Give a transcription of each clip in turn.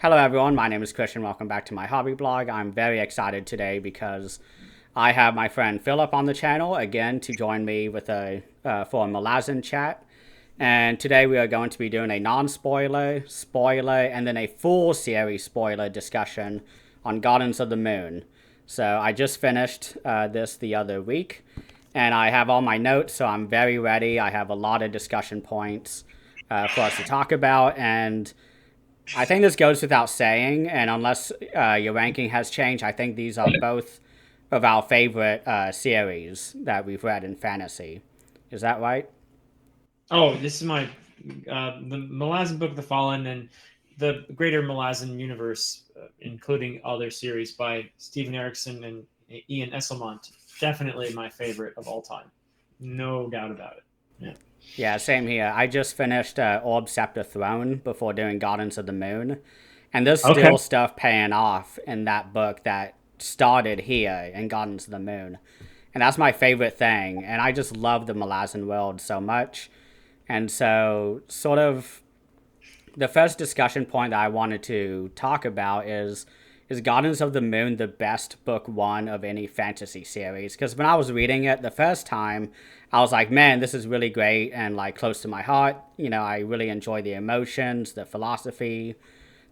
Hello, everyone. My name is Christian. Welcome back to my hobby blog. I'm very excited today because I have my friend Philip on the channel again to join me with for a Malazan chat. And today we are going to be doing a non-spoiler, spoiler, and then a full series spoiler discussion on Gardens of the Moon. So I just finished this the other week, and I have all my notes, so I'm very ready. I have a lot of discussion points for us to talk about, and I think this goes without saying, and unless your ranking has changed, I think these are both of our favorite series that we've read in fantasy. Is that right? Oh, this is my the Malazan Book of the Fallen and the greater Malazan universe, including other series by Stephen Erickson and Ian Esselmont. Definitely my favorite of all time. No doubt about it. Yeah. Yeah, same here. I just finished Orb Scepter Throne before doing Gardens of the Moon, and there's Okay. still stuff paying off in that book that started here in Gardens of the Moon. And that's my favorite thing, and I just love the Malazan world so much. And so, sort of, the first discussion point that I wanted to talk about is Gardens of the Moon the best book one of any fantasy series? Because when I was reading it the first time, I was like, man, this is really great and like close to my heart. You know, I really enjoy the emotions, the philosophy,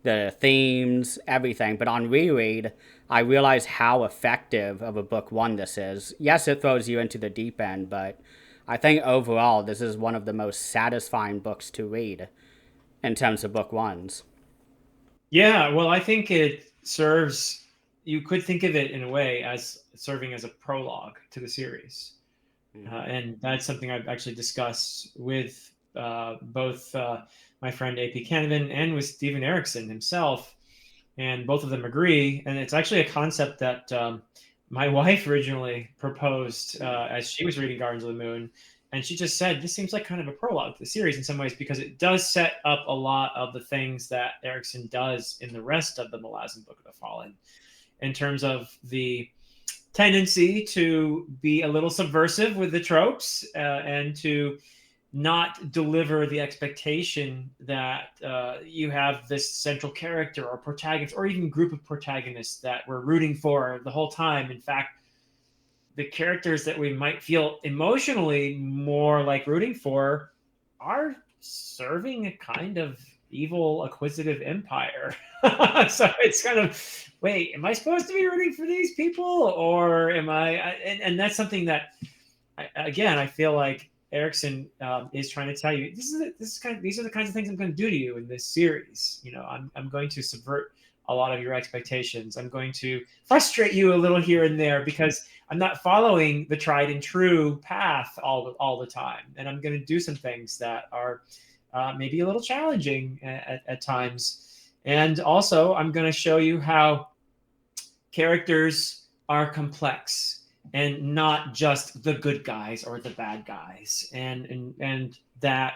the themes, everything. But on reread, I realized how effective of a book one this is. Yes, it throws you into the deep end, but I think overall this is one of the most satisfying books to read in terms of book ones. Yeah, well, I think it serves, you could think of it in a way as serving as a prologue to the series. Mm-hmm. And that's something I've actually discussed with both my friend AP Canavan and with Stephen Erickson himself. And both of them agree. And it's actually a concept that my wife originally proposed as she was reading Gardens of the Moon. And she just said, this seems like kind of a prologue to the series in some ways because it does set up a lot of the things that Erickson does in the rest of the Malazan Book of the Fallen in terms of the tendency to be a little subversive with the tropes and to not deliver the expectation that you have this central character or protagonist or even group of protagonists that we're rooting for the whole time. In fact, the characters that we might feel emotionally more like rooting for are serving a kind of evil acquisitive empire. So it's kind of, wait, am I supposed to be rooting for these people or am and that's something that again I feel like Erickson is trying to tell you this is kind of these are the kinds of things I'm going to do to you in this series. You know, I'm going to subvert a lot of your expectations. I'm going to frustrate you a little here and there because I'm not following the tried and true path all the time, and I'm going to do some things that are maybe a little challenging at times. And also, I'm going to show you how characters are complex and not just the good guys or the bad guys, and that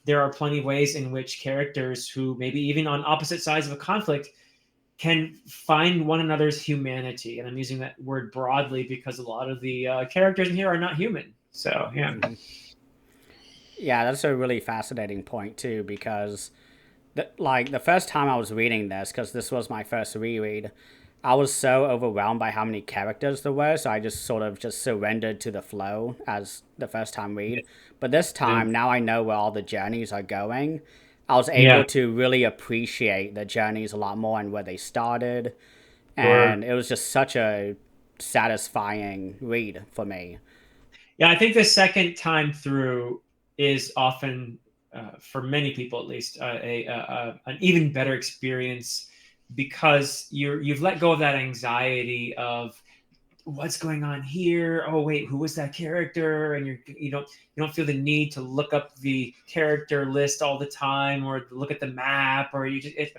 there are plenty of ways in which characters who maybe even on opposite sides of a conflict can find one another's humanity. And I'm using that word broadly because a lot of the characters in here are not human. So yeah. Mm-hmm. Yeah, that's a really fascinating point too, because like the first time I was reading this, because this was my first reread, I was so overwhelmed by how many characters there were, so I just sort of just surrendered to the flow as the first time read. But this Yeah. time, now I know where all the journeys are going. I was able Yeah. to really appreciate the journeys a lot more and where they started, Sure. and it was just such a satisfying read for me. Yeah, I think the second time through is often, for many people at least, an even better experience because you've let go of that anxiety of what's going on here. Oh wait, who was that character? And you don't feel the need to look up the character list all the time or look at the map or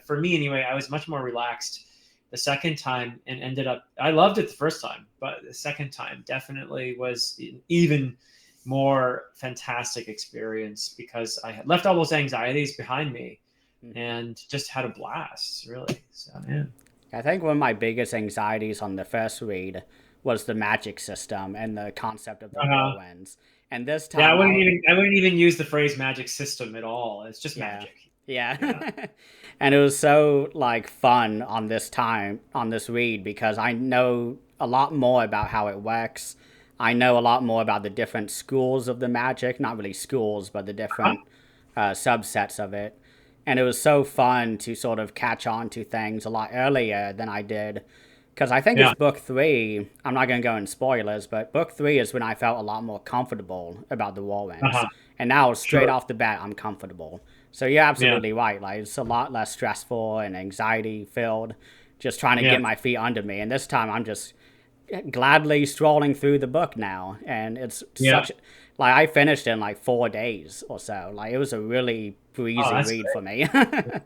for me anyway, I was much more relaxed the second time and ended up I loved it the first time, but the second time definitely was an even more fantastic experience because I had left all those anxieties behind me Mhm. and just had a blast, really. So yeah. I think one of my biggest anxieties on the first read was the magic system and the concept of the Uh-huh. whirlwinds. And this Yeah, time, I wouldn't even use the phrase magic system at all. It's just yeah, magic. Yeah. Yeah. And it was so like fun on this read because I know a lot more about how it works. I know a lot more about the different schools of the magic, not really schools, but the Huh? different subsets of it. And it was so fun to sort of catch on to things a lot earlier than I did. Because I think it's Yeah. book three. I'm not going to go in spoilers, but book three is when I felt a lot more comfortable about the Warrens. Uh-huh. And now, straight Sure. off the bat, I'm comfortable. So you're Yeah. absolutely right. Like, it's a lot less stressful and anxiety filled, just trying to Yeah. get my feet under me. And this time, I'm just gladly strolling through the book now, and it's Yeah. such like I finished in like 4 days or so. Like it was a really Oh, breezy that's read for great. me.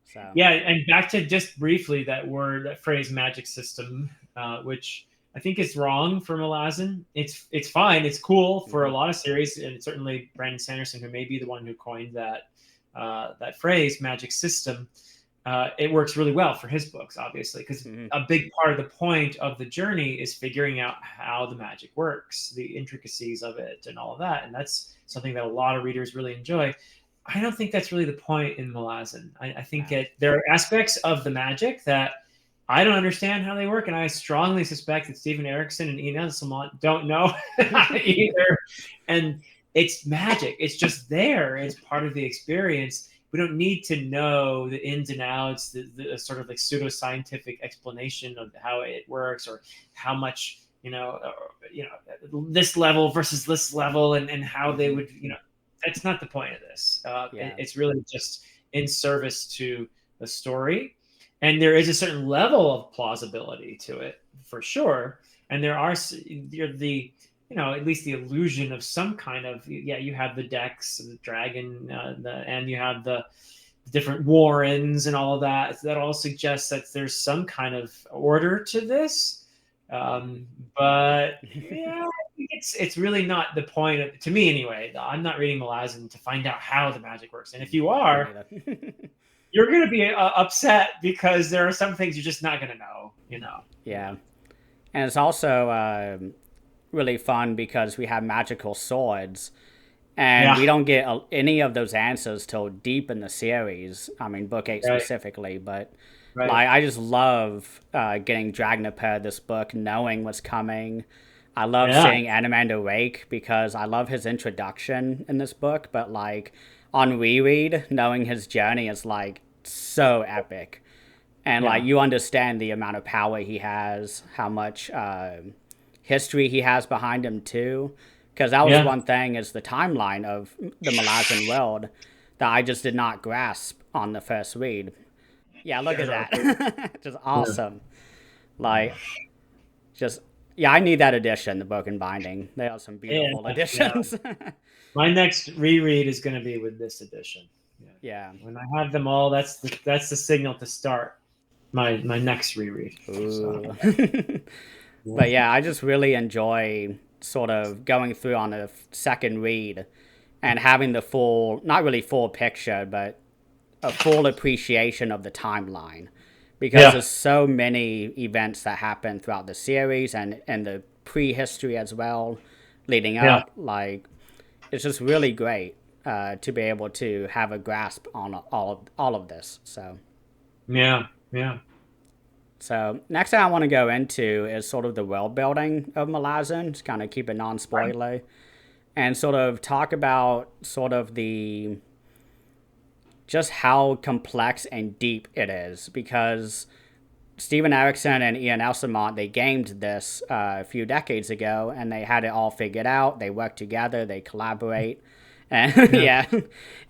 So Yeah, and back to just briefly that word, that phrase, magic system, which I think is wrong for Malazan. It's fine, it's cool for a mhm, lot of series, and certainly Brandon Sanderson, who may be the one who coined that phrase, magic system. It works really well for his books, obviously, because mhm, a big part of the point of the journey is figuring out how the magic works, the intricacies of it, and all of that. And that's something that a lot of readers really enjoy. I don't think that's really the point in Malazan. I think wow. there are aspects of the magic that I don't understand how they work, and I strongly suspect that Stephen Erickson and Ian Samant don't know either. And it's magic; it's just there. It's part of the experience. We don't need to know the ins and outs, the sort of like pseudoscientific explanation of how it works, or how much this level versus this level, and how they Mhm, would that's not the point of this. yeah. It's really just in service to the story, and there is a certain level of plausibility to it for sure. And there are the at least the illusion of some kind of, yeah, you have the decks, the dragon, and you have the different warrens and all of that. That all suggests that there's some kind of order to this. Mhm. But yeah, it's really not the point of, to me anyway. I'm not reading Malazan to find out how the magic works. And if you I don't are, either. you're going to be upset because there are some things you're just not going to know. Yeah, and it's also really fun because we have magical swords, and Yeah. we don't get any of those answers till deep in the series. I mean, book eight Right. specifically, but Right. like I just love getting Dragnapur this book, knowing what's coming. I love Yeah. seeing Animander Rake because I love his introduction in this book, but like on reread, knowing his journey is like so epic. And like Yeah. you understand the amount of power he has, how much history he has behind him too. Because that was Yeah. one thing is the timeline of the Malazan world that I just did not grasp on the first read. Yeah, look Yeah. at No, great. that. Just Yeah. awesome. Like, just, yeah, I need that edition, the Broken Binding. They are some Yeah. beautiful Yeah. editions. My next reread is going to be with this edition. Yeah. Yeah. When I have them all, that's the signal to start my next reread. So Ooh. yeah. But yeah, I just really enjoy sort of going through on a second read and having the full, not really full picture, but a full appreciation of the timeline. Because Yeah. there's so many events that happen throughout the series and the prehistory as well, leading Yeah. up. Like, it's just really great to be able to have a grasp on all of this. Yeah. Yeah. So next thing I want to go into is sort of the world building of Malazan, just kind of keep it Right. non-spoiler, and sort of talk about sort of the just how complex and deep it is because Steven Erickson and Ian Elsamont, they gamed this a few decades ago and they had it all figured out. They work together, they collaborate, and Yeah. yeah,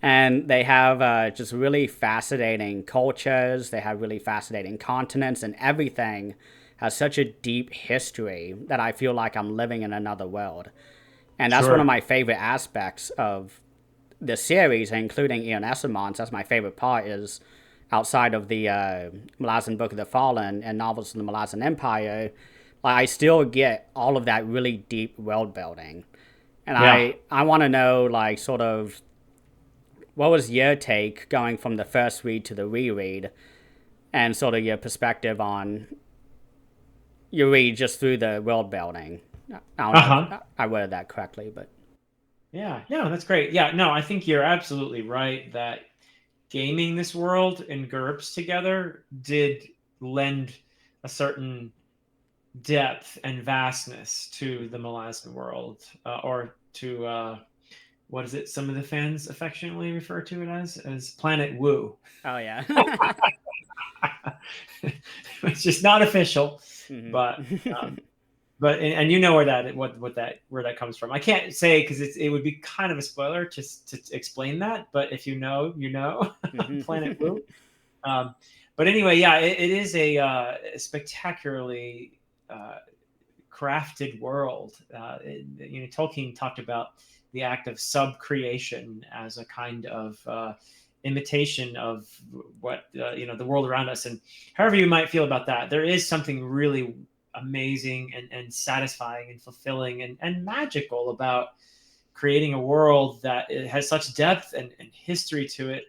and they have just really fascinating cultures. They have really fascinating continents, and everything has such a deep history that I feel like I'm living in another world. And that's one of Sure. my favorite aspects of the series, including Ian Esselmont's. That's my favorite part is outside of the Malazan Book of the Fallen and novels of the Malazan Empire, like, I still get all of that really deep world building. And Yeah. I want to know, like, sort of, what was your take going from the first read to the reread and sort of your perspective on your read just through the world building? I don't Uh know huh. if I worded that correctly, but Yeah. No, that's great. Yeah. No, I think you're absolutely right that gaming this world in GURPS together did lend a certain depth and vastness to the Malazan world, or to what is it? Some of the fans affectionately refer to it as Planet Woo, Oh yeah. which is not official, but Hmm. and you know where that where that comes from. I can't say because it would be kind of a spoiler to explain that, but if you know, you know, Planet Woo. Um, but anyway, yeah, it is a spectacularly crafted world. Tolkien talked about the act of sub-creation as a kind of imitation of what the world around us. And however you might feel about that, there is something really amazing and satisfying and fulfilling and magical about creating a world that it has such depth and history to it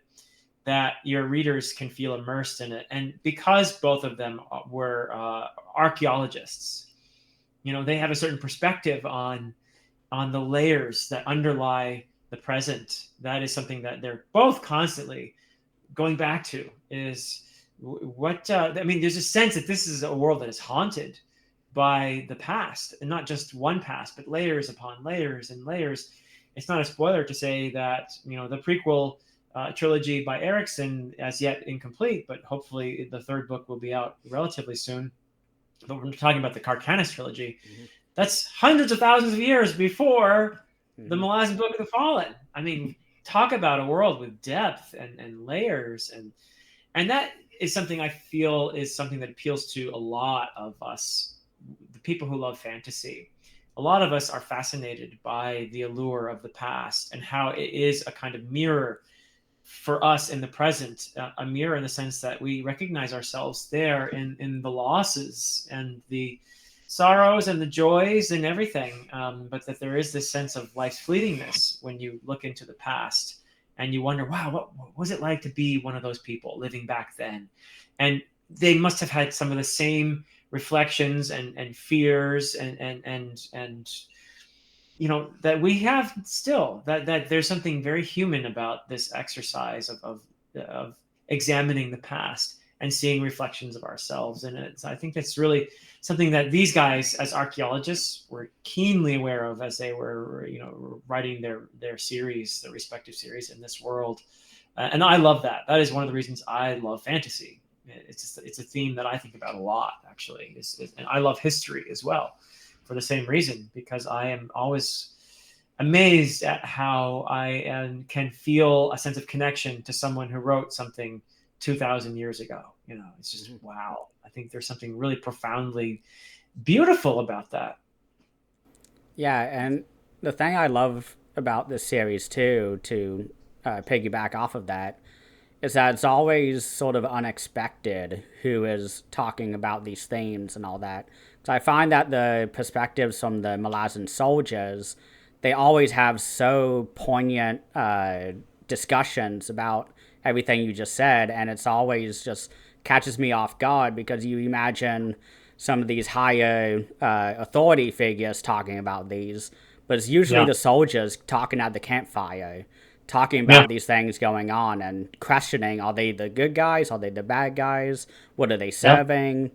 that your readers can feel immersed in it. And because both of them were archaeologists, they have a certain perspective on the layers that underlie the present. That is something that they're both constantly going back to. Is what I mean. There's a sense that this is a world that is haunted by the past, and not just one past, but layers upon layers and layers. It's not a spoiler to say that the prequel trilogy by Erickson, as yet incomplete, but hopefully the third book will be out relatively soon. But we're talking about the Carcanis trilogy. Hmm. That's hundreds of thousands of years before the Hmm. Malazan Book of the Fallen. I mean, talk about a world with depth and layers, and that is something I feel is something that appeals to a lot of us, the people who love fantasy. A lot of us are fascinated by the allure of the past and how it is a kind of mirror for us in the present, a mirror in the sense that we recognize ourselves there in the losses and the sorrows and the joys and everything, but that there is this sense of life's fleetingness when you look into the past and you wonder, wow, what was it like to be one of those people living back then? And they must have had some of the same reflections and fears and that we have still, that there's something very human about this exercise of examining the past and seeing reflections of ourselves in it. So I think that's really something that these guys as archaeologists were keenly aware of as they were writing their series, their respective series in this world. And I love that is one of the reasons I love fantasy. It's a theme that I think about a lot, actually, and I love history as well for the same reason, because I am always amazed at how I can feel a sense of connection to someone who wrote something 2,000 years ago. It's just, Hmm. wow. I think there's something really profoundly beautiful about that. Yeah, and the thing I love about this series too, to piggyback off of that, is that it's always sort of unexpected who is talking about these themes and all that. So I find that the perspectives from the Malazan soldiers, they always have so poignant discussions about everything you just said, and it's always just catches me off guard because you imagine some of these higher authority figures talking about these, but it's usually Yeah. the soldiers talking at the campfire, talking Yeah. about these things going on and questioning, are they the good guys, are they the bad guys, what are they Yeah. serving,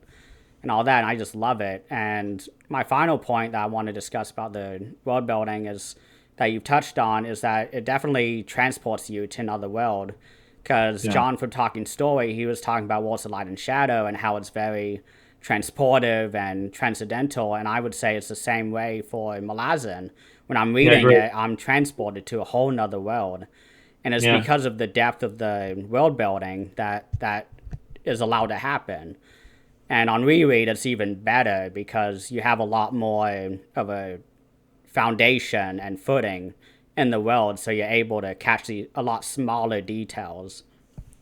and all that. And I just love it. And my final point that I want to discuss about the world building is that you've touched on is that it definitely transports you to another world. Because Yeah. John from Talking Story, he was talking about Worlds of Light and Shadow and how it's very transportive and transcendental. And I would say it's the same way for Malazan. When I'm Yeah. reading Great. it, I'm transported to a whole nother world. And it's Yeah. because of the depth of the world building that is allowed to happen. And on reread, it's even better because you have a lot more of a foundation and footing in the world, so you're able to catch a lot smaller details.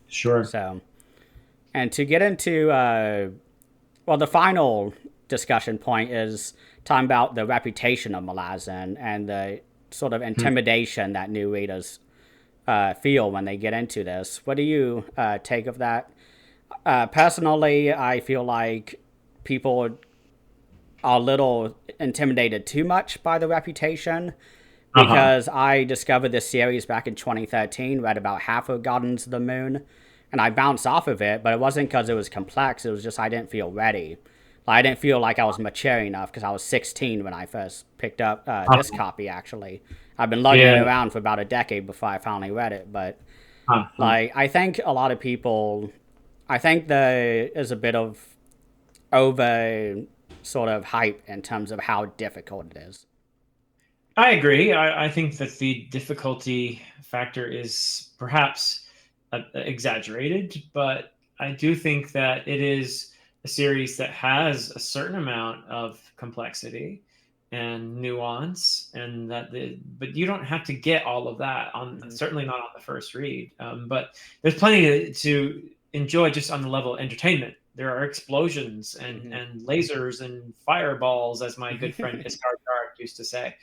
Sure. So, and to get into, well, the final discussion point is talking about the reputation of Malazan and the sort of Hmm. intimidation that new readers feel when they get into this. What do you take of that? Personally, I feel like people are a little intimidated too much by the reputation, because I discovered this series back in 2013, read about half of Gardens of the Moon, and I bounced off of it, but it wasn't because it was complex, it was just I didn't feel ready. Like, I didn't feel like I was mature enough because I was 16 when I first picked up this copy, actually. I've been lugging it around for about a decade before I finally read it, but like, I think a lot of people, I think there is a bit of over sort of hype in terms of how difficult it is. I agree. I think that the difficulty factor is perhaps exaggerated, but I do think that it is a series that has a certain amount of complexity and nuance, and but you don't have to get all of that on, certainly not on the first read. But there's plenty to enjoy just on the level of entertainment. There are explosions and lasers and fireballs, as my good friend Iskar Dark used to say.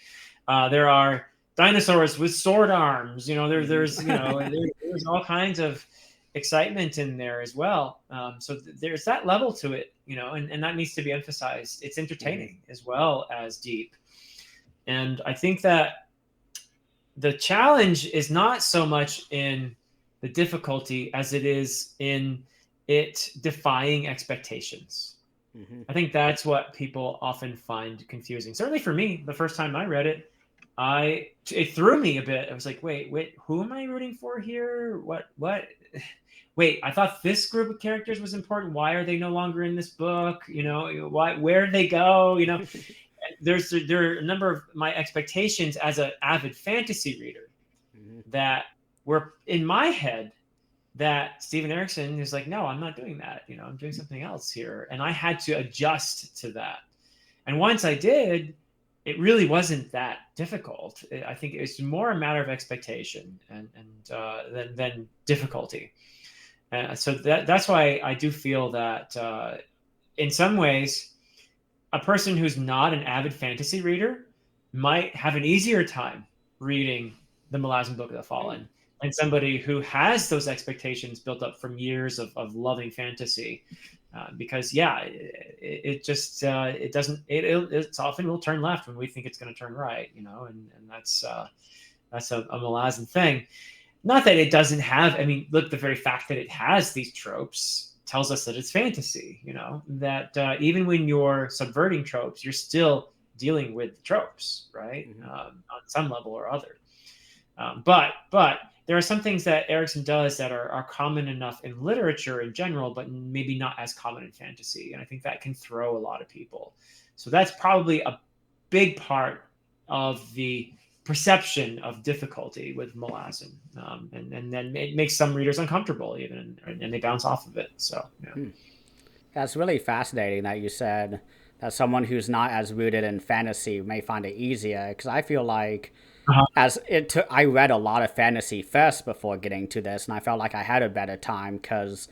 There are dinosaurs with sword arms. There's there's all kinds of excitement in there as well. So there's that level to it, and that needs to be emphasized. It's entertaining as well as deep. And I think that the challenge is not so much in the difficulty as it is in it defying expectations. I think that's what people often find confusing. Certainly for me, the first time I read it, it threw me a bit. I was like, wait, who am I rooting for here? What? Wait, I thought this group of characters was important. Why are they no longer in this book? Where did they go? There are a number of my expectations as an avid fantasy reader that were in my head that Steven Erikson is like, no, I'm not doing that. I'm doing something else here. And I had to adjust to that. And once I did, it really wasn't that difficult. I think it's more a matter of expectation than difficulty. So that's why I do feel that in some ways, a person who's not an avid fantasy reader might have an easier time reading the Malazan Book of the Fallen, and somebody who has those expectations built up from years of loving fantasy. Because it often will turn left when we think it's going to turn right, and that's a Malazan thing. Not that it doesn't have. I mean, look, the very fact that it has these tropes tells us that it's fantasy. That even when you're subverting tropes, you're still dealing with tropes, right? On some level or other. But there are some things that Erikson does that are common enough in literature in general, but maybe not as common in fantasy. And I think that can throw a lot of people. So that's probably a big part of the perception of difficulty with Malazan. And then it makes some readers uncomfortable even, and they bounce off of it. So, yeah. That's really fascinating that you said that someone who's not as rooted in fantasy may find it easier, because I feel like I read a lot of fantasy first before getting to this, and I felt like I had a better time because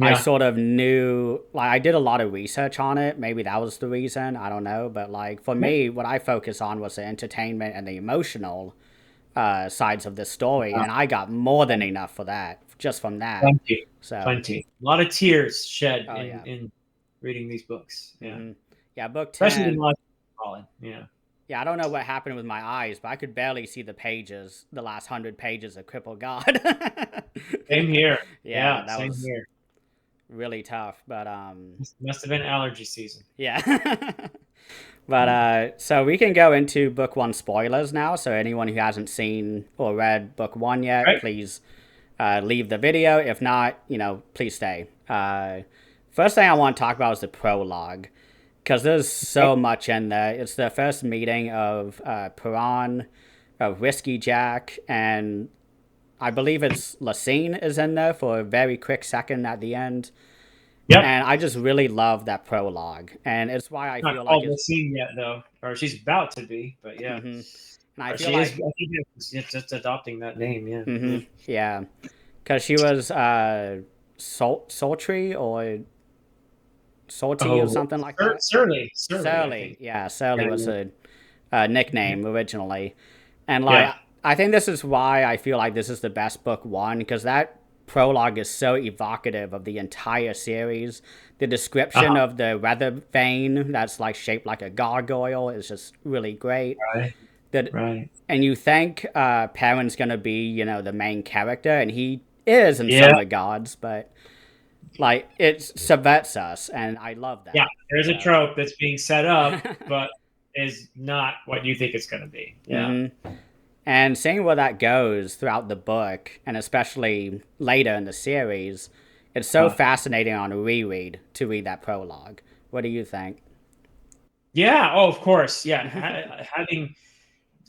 I sort of knew, like, I did a lot of research on it. Maybe that was the reason, I don't know. But like for me, what I focused on was the entertainment and the emotional sides of the story, and I got more than enough for that, just from that. Plenty. A lot of tears shed in reading these books. Yeah, book 10. Especially in Malazan. Yeah, I don't know what happened with my eyes, but I could barely see the last 100 pages of Crippled God. Same here. That same was here. Really tough, but must have been allergy season. Yeah. But so we can go into book 1 spoilers now. So anyone who hasn't seen or read book 1 yet, please leave the video. If not, please stay. First thing I want to talk about is the prologue, because there's so much in there. It's the first meeting of Piran, of Whiskey Jack, and I believe it's Lacine is in there for a very quick second at the end. Yep. And I just really love that prologue. And it's why I feel like it's Lacine yet, though. Or she's about to be, but yeah. And I feel like she's just adopting that name, yeah. Because she was Sultry or Salty or something like that. Surly. Yeah, Surly was a nickname originally. And like I think this is why I feel like this is the best book 1, because that prologue is so evocative of the entire series. The description of the weather vane that's like shaped like a gargoyle is just really great. That Right. and you think Perrin's gonna be, you know, the main character, and he is in some Yeah. regards, but like it subverts us, and I love Yeah. that. There's a So. trope that's being set up, but is not what you think it's going to be. Yeah. hmm And seeing where that goes throughout the book, and especially later in the series, it's so Uh, fascinating on a reread to read that prologue. What do you think? yeah. Oh, of course. Yeah. Having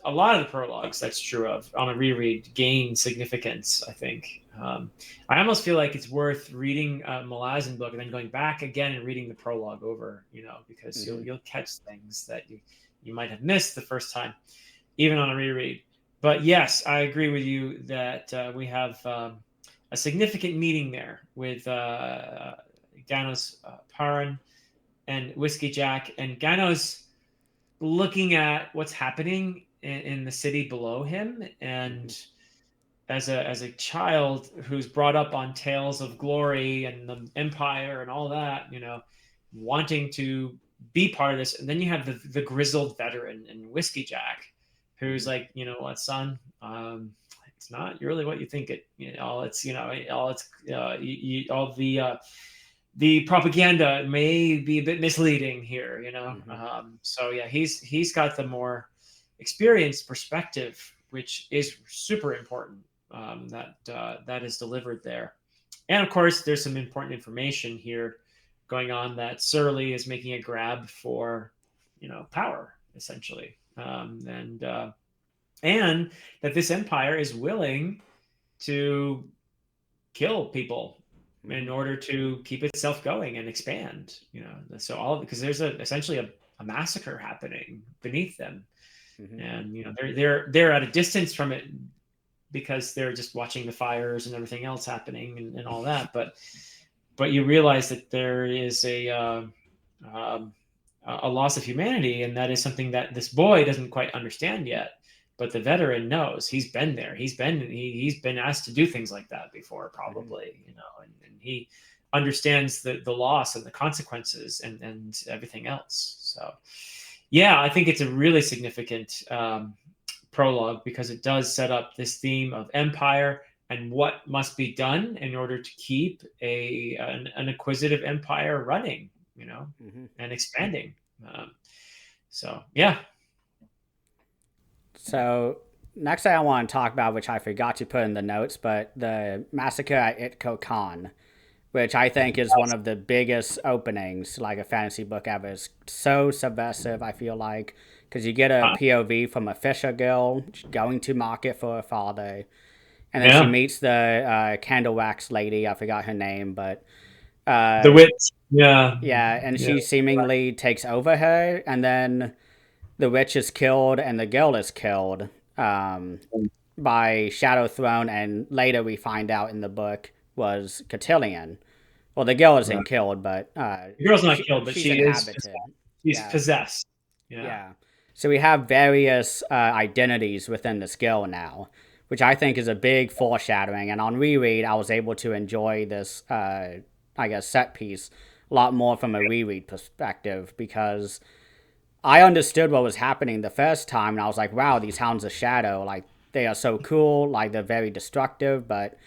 a lot of the prologues, that's true of on a reread, gain significance, I think. I almost feel like it's worth reading a Malazan book and then going back again and reading the prologue over, because hmm you'll catch things that you might have missed the first time, even on a reread. But yes, I agree with you that we have a significant meeting there with Gano's Paran and Whiskey Jack, and Gano's looking at what's happening in the city below him, hmm and as a child who's brought up on tales of glory and the empire and all that, wanting to be part of this. And then you have the grizzled veteran and Whiskey Jack, who's hmm like, you know what, son, it's not really what you think it, all it's, all it's, all the propaganda may be a bit misleading here, hmm So yeah, he's got the more experienced perspective, which is super important, that is delivered there. And of course, there's some important information here going on that Surly is making a grab for, power essentially, and that this empire is willing to kill people in hmm order to keep itself going and expand. So all because there's essentially a massacre happening beneath them, hmm and they're at a distance from it because they're just watching the fires and everything else happening and all that. But you realize that there is um, a loss of humanity, and that is something that this boy doesn't quite understand yet. But the veteran knows. He's been there. He's been asked to do things like that before, hmm probably, and he understands the loss and the consequences and everything else. So, yeah, I think it's a really significant prologue because it does set up this theme of empire and what must be done in order to keep an acquisitive empire running, hmm and expanding. So yeah. So next thing I want to talk about, which I forgot to put in the notes, but the massacre at Itko Khan, which I think is one of the biggest openings like a fantasy book ever. It's so subversive, I feel like, because you get a Uh, POV from a fisher girl going to market for her father, and then she yeah. meets the candle wax lady. I forgot her name, but The uh, witch. Yeah. yeah, and Yeah. she seemingly takes over her, and then the witch is killed, and the girl is killed by Shadow Throne, and later we find out in the book was Cotillion. Well, the girl isn't Right. killed, but The girl's not killed, but she's she is. inhabited. She's Yeah, possessed. Yeah. yeah. So we have various identities within this girl now, which I think is a big foreshadowing. And on reread, I was able to enjoy this, I guess, set piece a lot more from a reread perspective because I understood what was happening the first time, and I was like, wow, these Hounds of Shadow, like, they are so cool, like, they're very destructive, but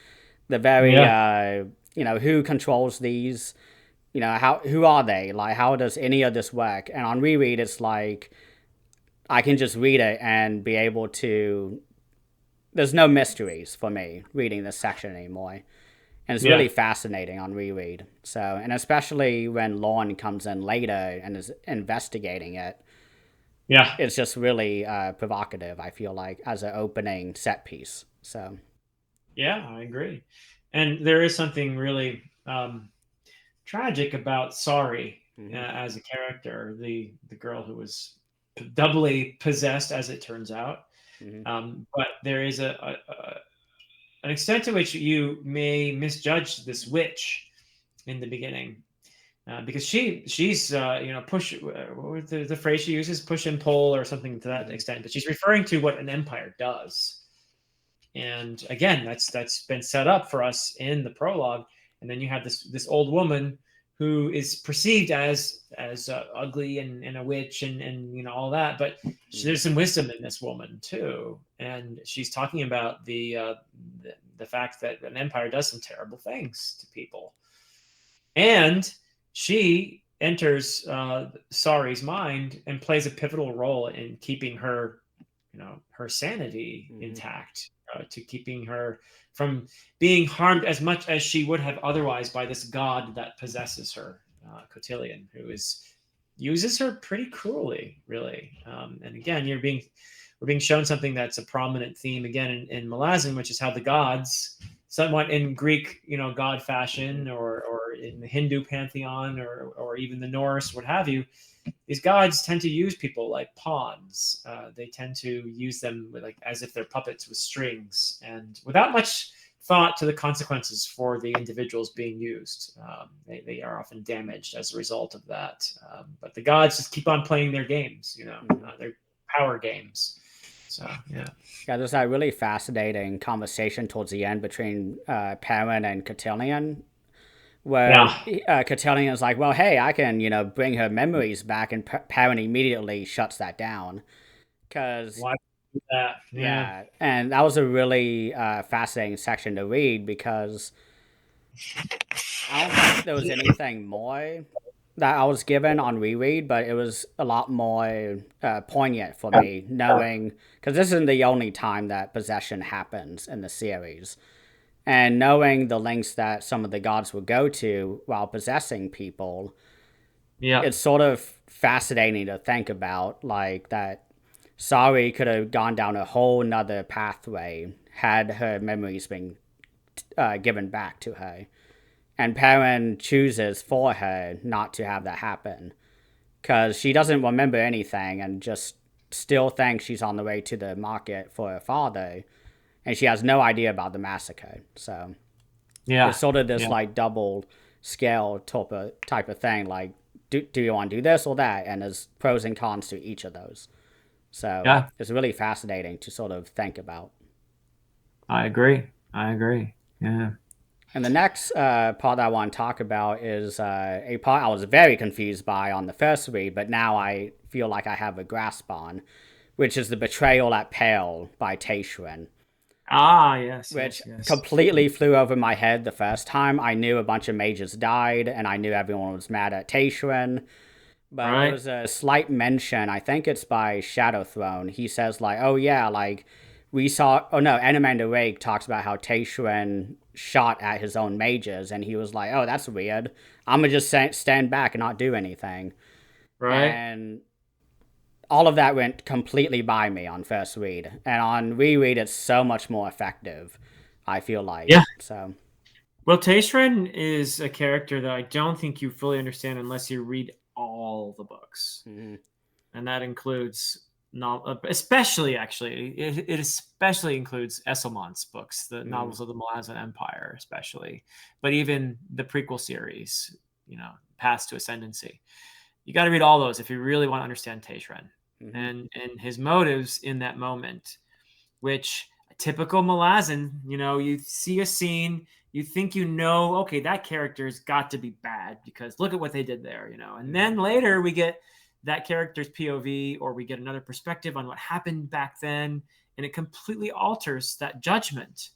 they're very, Yeah. who controls these? Who are they? Like, how does any of this work? And on reread, it's like, I can just read it and be able to. There's no mysteries for me reading this section anymore. And it's Yeah. really fascinating on reread. So, and especially when Lorne comes in later and is investigating it, Yeah. it's just really provocative, I feel like, as an opening set piece. So, Yeah. I agree. And there is something really tragic about Sorry mm-hmm, as a character, the girl who was doubly possessed, as it turns out. mm-hmm, But there is an extent to which you may misjudge this witch in the beginning, because she's push what was the phrase she uses, push and pull or something to that mm-hmm, extent, but she's referring to what an empire does. And again, that's been set up for us in the prologue. And then you have this old woman who is perceived as ugly and a witch and all that, but there's some wisdom in this woman too, and she's talking about the fact that an empire does some terrible things to people, and she enters Sari's mind and plays a pivotal role in keeping her, her sanity intact, to keeping her from being harmed as much as she would have otherwise by this god that possesses her, Cotillion, who uses her pretty cruelly, really. And again, we're being shown something that's a prominent theme again in Malazan, which is how the gods, somewhat in Greek, god fashion, or in the Hindu pantheon, or even the Norse, what have you, these gods tend to use people like pawns. They tend to use them as if they're puppets with strings, and without much thought to the consequences for the individuals being used. They are often damaged as a result of that. But the gods just keep on playing their games, their power games. So, yeah. Yeah, there's that really fascinating conversation towards the end between Perrin and Cotillion, where Cotillion is like, well, hey, I can, bring her memories back, and Perrin immediately shuts that down. Because, why do that? Yeah, and that was a really fascinating section to read, because I don't think there was anything more that I was given on reread, but it was a lot more poignant for me, knowing, because this isn't the only time that possession happens in the series, and knowing the lengths that some of the gods would go to while possessing people. It's sort of fascinating to think about, like, that Sari could have gone down a whole nother pathway had her memories been given back to her. And Perrin chooses for her not to have that happen, because she doesn't remember anything and just still thinks she's on the way to the market for her father, and she has no idea about the massacre. So it's sort of this like double scale type of thing. Like, do you want to do this or that? And there's pros and cons to each of those. So it's really fascinating to sort of think about. I agree. Yeah. And the next part that I want to talk about is a part I was very confused by on the first read, but now I feel like I have a grasp on, which is the betrayal at Pale by Tayshrin. Yes. Which completely flew over my head the first time. I knew a bunch of mages died, and I knew everyone was mad at Tayshrin. But there was a slight mention, I think it's by Shadowthrone. He says, like, oh yeah, like, we saw, Enamander Rake talks about how Tayshrin shot at his own mages, and he was like, oh, that's weird. I'm gonna just stand back and not do anything. And all of that went completely by me on first read. And on reread, it's so much more effective, I feel like. Yeah. So. Well, Tayshrin is a character that I don't think you fully understand unless you read all the books. And that includes, especially, actually, it especially includes Esselmont's books, the novels of the Malazan Empire, especially. But even the prequel series, Path to Ascendancy. You got to read all those if you really want to understand Tayshrin and his motives in that moment, which a typical Malazan, you see a scene, you think, okay, that character's got to be bad because look at what they did there, and then later we get that character's POV, or we get another perspective on what happened back then, and it completely alters that judgment.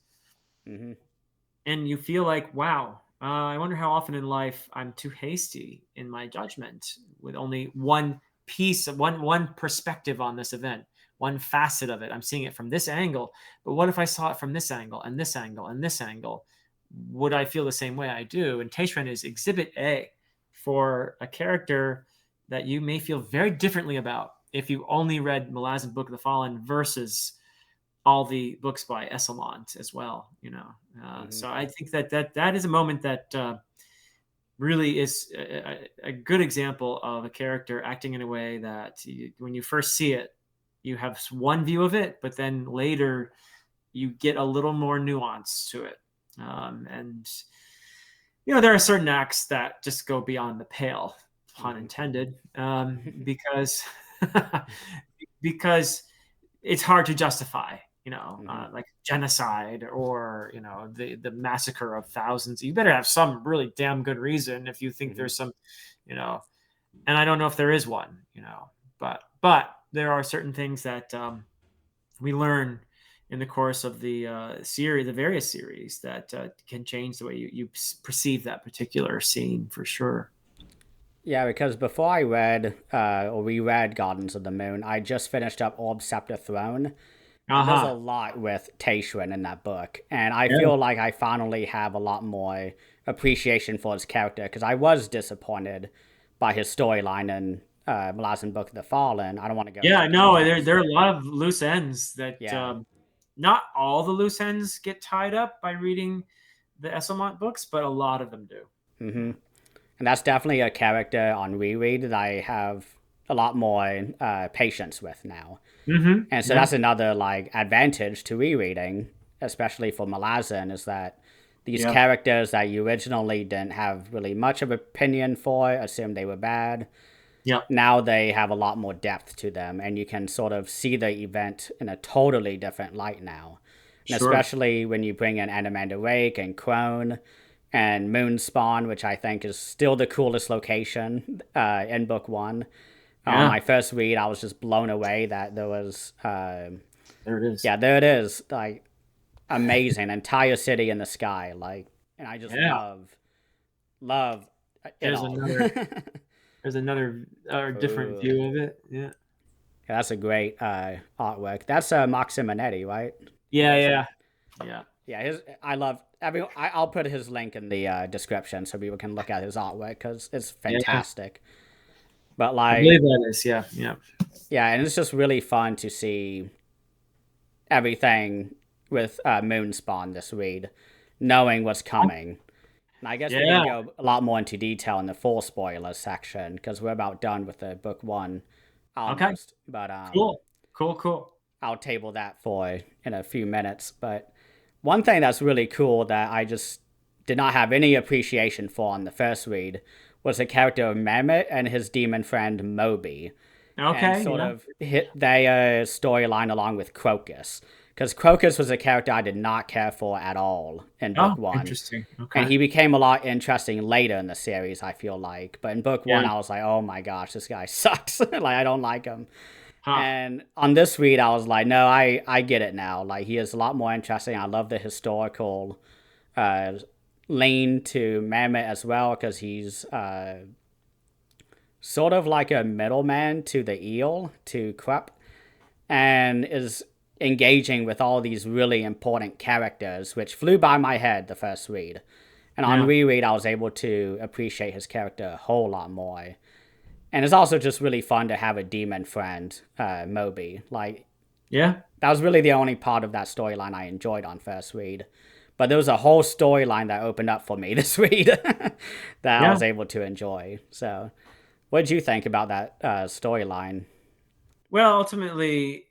And you feel like, wow, I wonder how often in life I'm too hasty in my judgment with only one piece of one perspective on this event, one facet of it. I'm seeing it from this angle, but what if I saw it from this angle and this angle and this angle? Would I feel the same way I do? And Tayshrin is exhibit A for a character that you may feel very differently about if you only read Malazan Book of the Fallen versus all the books by Esselmont as well, So I think that is a moment that really is a good example of a character acting in a way that when you first see it, you have one view of it, but then later you get a little more nuance to it. And there are certain acts that just go beyond the pale, pun intended, because it's hard to justify. like genocide or the massacre of thousands. You better have some really damn good reason if you think there's some, and I don't know if there is one, but there are certain things that we learn in the course of the the various series that can change the way you perceive that particular scene for sure. Yeah, because before I read or reread Gardens of the Moon, I just finished up Orb Scepter Throne. And there's a Uh-huh. lot with Taishrin in that book. And I Yeah. feel like I finally have a lot more appreciation for his character because I was disappointed by his storyline in Malazan Book of the Fallen. I don't want to go Yeah, into no, details, there are but a lot of loose ends that yeah. not all the loose ends get tied up by reading the Esselmont books, but a lot of them do. Mm-hmm. And that's definitely a character on reread that I have a lot more patience with now. And so Yeah. that's another like advantage to rereading, especially for Malazan, is that these Yeah. characters that you originally didn't have really much of opinion for, assumed they were bad, Yeah. now they have a lot more depth to them, and you can sort of see the event in a totally different light now. And Sure. especially when you bring in Animander Rake and Crone and Moonspawn, which I think is still the coolest location in book one. On Yeah. my first read, I was just blown away that there was, There it is. yeah, there it is, like amazing, entire city in the sky, like, and I just Yeah. love it There's all. another there's another different Ooh. view of it. Yeah. Yeah, that's a great artwork. That's Mark Simonetti, right? Who Yeah, does yeah. that? Yeah. Yeah, his. I love every. I'll put his link in the description so people can look at his artwork because it's Yeah. fantastic. But I believe like, that is. Yeah. Yeah. yeah, and it's just really fun to see everything with Moonspawn this read, knowing what's coming. And I guess we're gonna Yeah. go a lot more into detail in the full spoilers section because we're about done with the book one, Okay. almost. But Cool. Cool. Cool. I'll table that for in a few minutes. But one thing that's really cool that I just did not have any appreciation for on the first read was the character of Mehmet and his demon friend Moby, and Okay. sort Yeah. of hit their storyline along with Crocus. Because Crocus was a character I did not care for at all in Oh, book one. interesting. And Okay. he became a lot interesting later in the series, I feel like. But in book one, Yeah. I was like, oh my gosh, this guy sucks. Like, I don't like him. Huh. And on this read, I was like, no, I get it now. Like, he is a lot more interesting. I love the historical uh, lean to Mammoth as well, because he's sort of like a middleman to the eel, to Krupp, and is engaging with all these really important characters, which flew by my head the first read. And on Yeah. reread, I was able to appreciate his character a whole lot more. And it's also just really fun to have a demon friend, Moby. Like, Yeah. that was really the only part of that storyline I enjoyed on first read. But there was a whole storyline that opened up for me this read that I Yeah. was able to enjoy. So, what did you think about that storyline? Well, ultimately,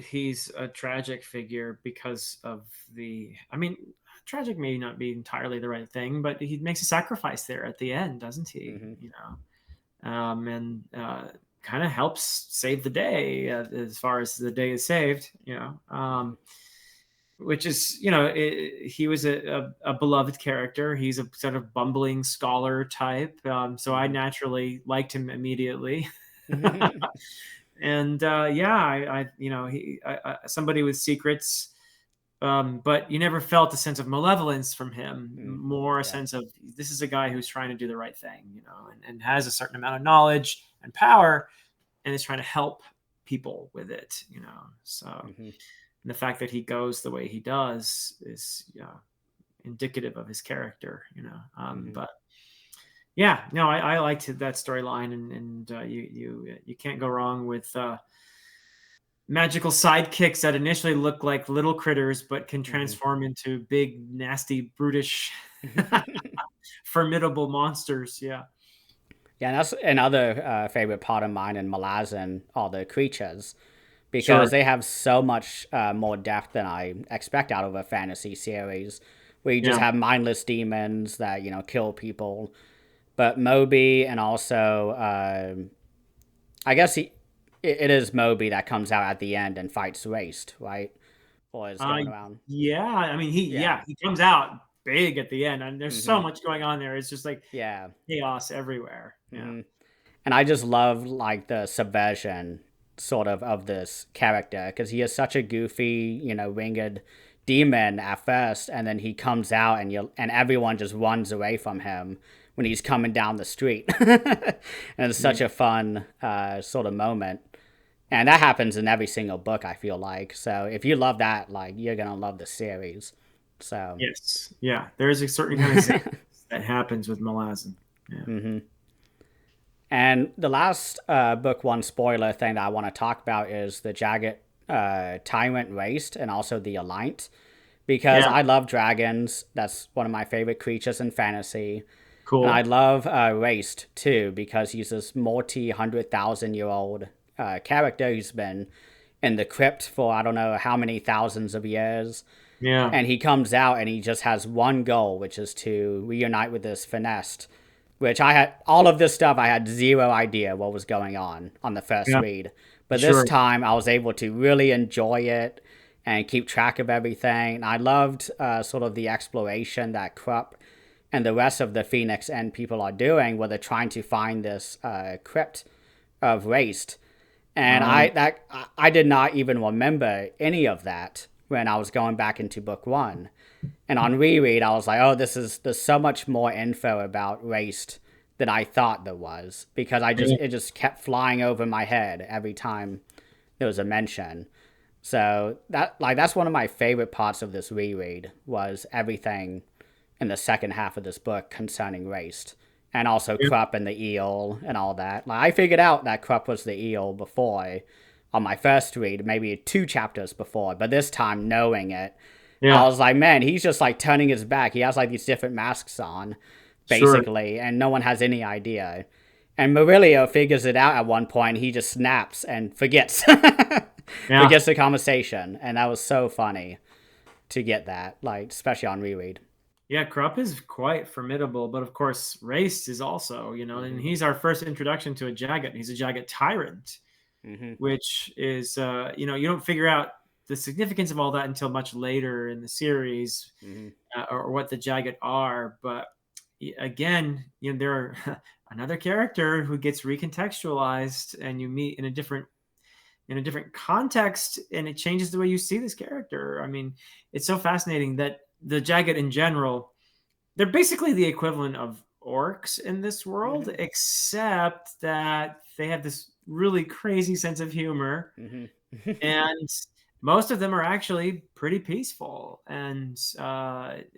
he's a tragic figure because of I mean, tragic may not be entirely the right thing, but he makes a sacrifice there at the end, doesn't he? Mm-hmm. And kind of helps save the day as far as the day is saved. Which is, he was a beloved character. He's a sort of bumbling scholar type. So I Mm-hmm. naturally liked him immediately. Mm-hmm. And yeah, somebody with secrets, but you never felt a sense of malevolence from him. More a Yeah. sense of this is a guy who's trying to do the right thing, and has a certain amount of knowledge and power, and is trying to help people with it. So Mm-hmm. the fact that he goes the way he does is indicative of his character. Mm-hmm. But yeah, no, I liked that storyline, and you can't go wrong with magical sidekicks that initially look like little critters but can transform into big, nasty, brutish, Mm-hmm. formidable monsters. Yeah, Yeah, and that's another favorite part of mine in Malazan are the creatures, because sure. they have so much more depth than I expect out of a fantasy series, where you just Yeah, have mindless demons that kill people. But Moby, and also I guess it is Moby that comes out at the end and fights Raced, right? boys going around. Yeah, I mean Yeah. he comes out big at the end, and there's so Hmm. much going on there. It's just like Yeah. chaos everywhere. Yeah. Hmm. And I just love like the subversion sort of this character because he is such a goofy, winged demon at first, and then he comes out and everyone just runs away from him when he's coming down the street, and it's such a fun sort of moment. And that happens in every single book, I feel like. So if you love that, like you're gonna love the series. So Yes. Yeah. There's a certain kind of that happens with Malazan. Yeah. hmm. And the last book one spoiler thing that I want to talk about is the Jagged Tyrant Waste and also the Alliant. Because Yeah. I love dragons. That's one of my favorite creatures in fantasy. And I Cool. love Waste too, because he's this multi 100,000-year-old character who's been in the crypt for I don't know how many thousands of years. Yeah. And he comes out and he just has one goal, which is to reunite with this finesse, which I had all of this stuff. I had zero idea what was going on the first Yeah. read, but this Sure. time I was able to really enjoy it and keep track of everything. And I loved sort of the exploration that Krupp and the rest of the Phoenix End people are doing, where they're trying to find this crypt of waste. And I did not even remember any of that when I was going back into book one. And on reread, I was like, oh, there's so much more info about waste than I thought there was, because it just kept flying over my head every time there was a mention. So that's one of my favorite parts of this reread was everything in the second half of this book concerning waste. And also Yeah. Krupp and the eel and all that. Like I figured out that Krupp was the eel before on my first read, maybe 2 chapters before, but this time knowing it, I Yeah. was like, man, he's just like turning his back. He has like these different masks on, Sure. basically, and no one has any idea. And Murillo figures it out at one point. He just snaps and forgets, Yeah. forgets the conversation, and that was so funny to get that, like especially on reread. Yeah, Krupp is quite formidable, but of course, Race is also, and he's our first introduction to a Jagged. He's a Jagged Tyrant, Mm-hmm. which is, you don't figure out the significance of all that until much later in the series, Mm-hmm. or what the Jagged are. But again, there are another character who gets recontextualized, and you meet in a different context, and it changes the way you see this character. I mean, it's so fascinating that the Jagged in general, they're basically the equivalent of orcs in this world, Mm-hmm. except that they have this really crazy sense of humor, Mm-hmm. and most of them are actually pretty peaceful and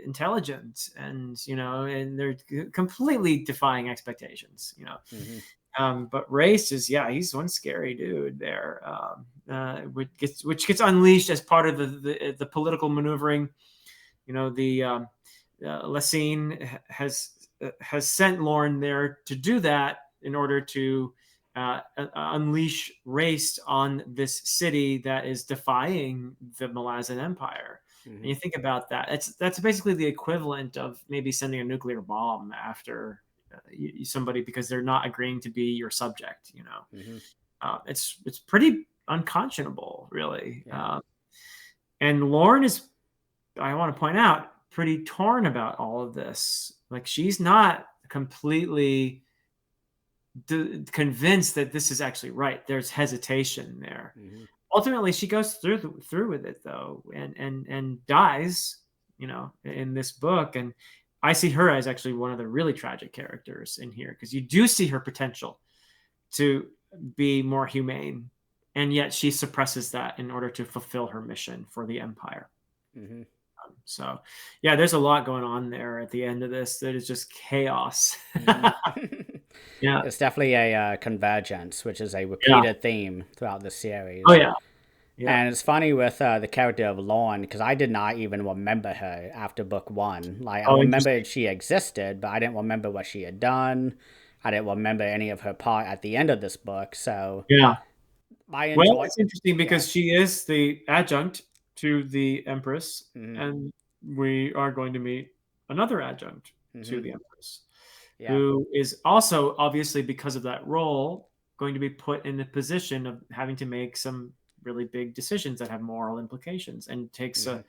intelligent, and and they're completely defying expectations. Mm-hmm. But Race is, he's one scary dude there, which gets unleashed as part of the political maneuvering. The Lessine has sent Lorne there to do that in order to unleash Race on this city that is defying the Malazan Empire. Mm-hmm. And you think about that, that's basically the equivalent of maybe sending a nuclear bomb after somebody because they're not agreeing to be your subject. Mm-hmm. It's pretty unconscionable, really. Yeah. And Lorne is, I want to point out, pretty torn about all of this. Like, she's not completely convinced that this is actually right. There's hesitation there. Mm-hmm. Ultimately, she goes through with it, though, and dies, in this book. And I see her as actually one of the really tragic characters in here, because you do see her potential to be more humane, and yet she suppresses that in order to fulfill her mission for the Empire. Mm-hmm. So, yeah, there's a lot going on there at the end of this that is just chaos. Mm-hmm. Yeah. It's definitely a convergence, which is a repeated theme throughout the series. Oh, yeah. Yeah. And it's funny with the character of Lorne, because I did not even remember her after book one. Like, I remembered she existed, but I didn't remember what she had done. I didn't remember any of her part at the end of this book. So, yeah. I Well, it's interesting because she is the adjunct to the Empress, Mm-hmm. and we are going to meet another adjunct Mm-hmm. to the Empress, Yeah. who is also, obviously, because of that role, going to be put in the position of having to make some really big decisions that have moral implications, and takes Mm-hmm.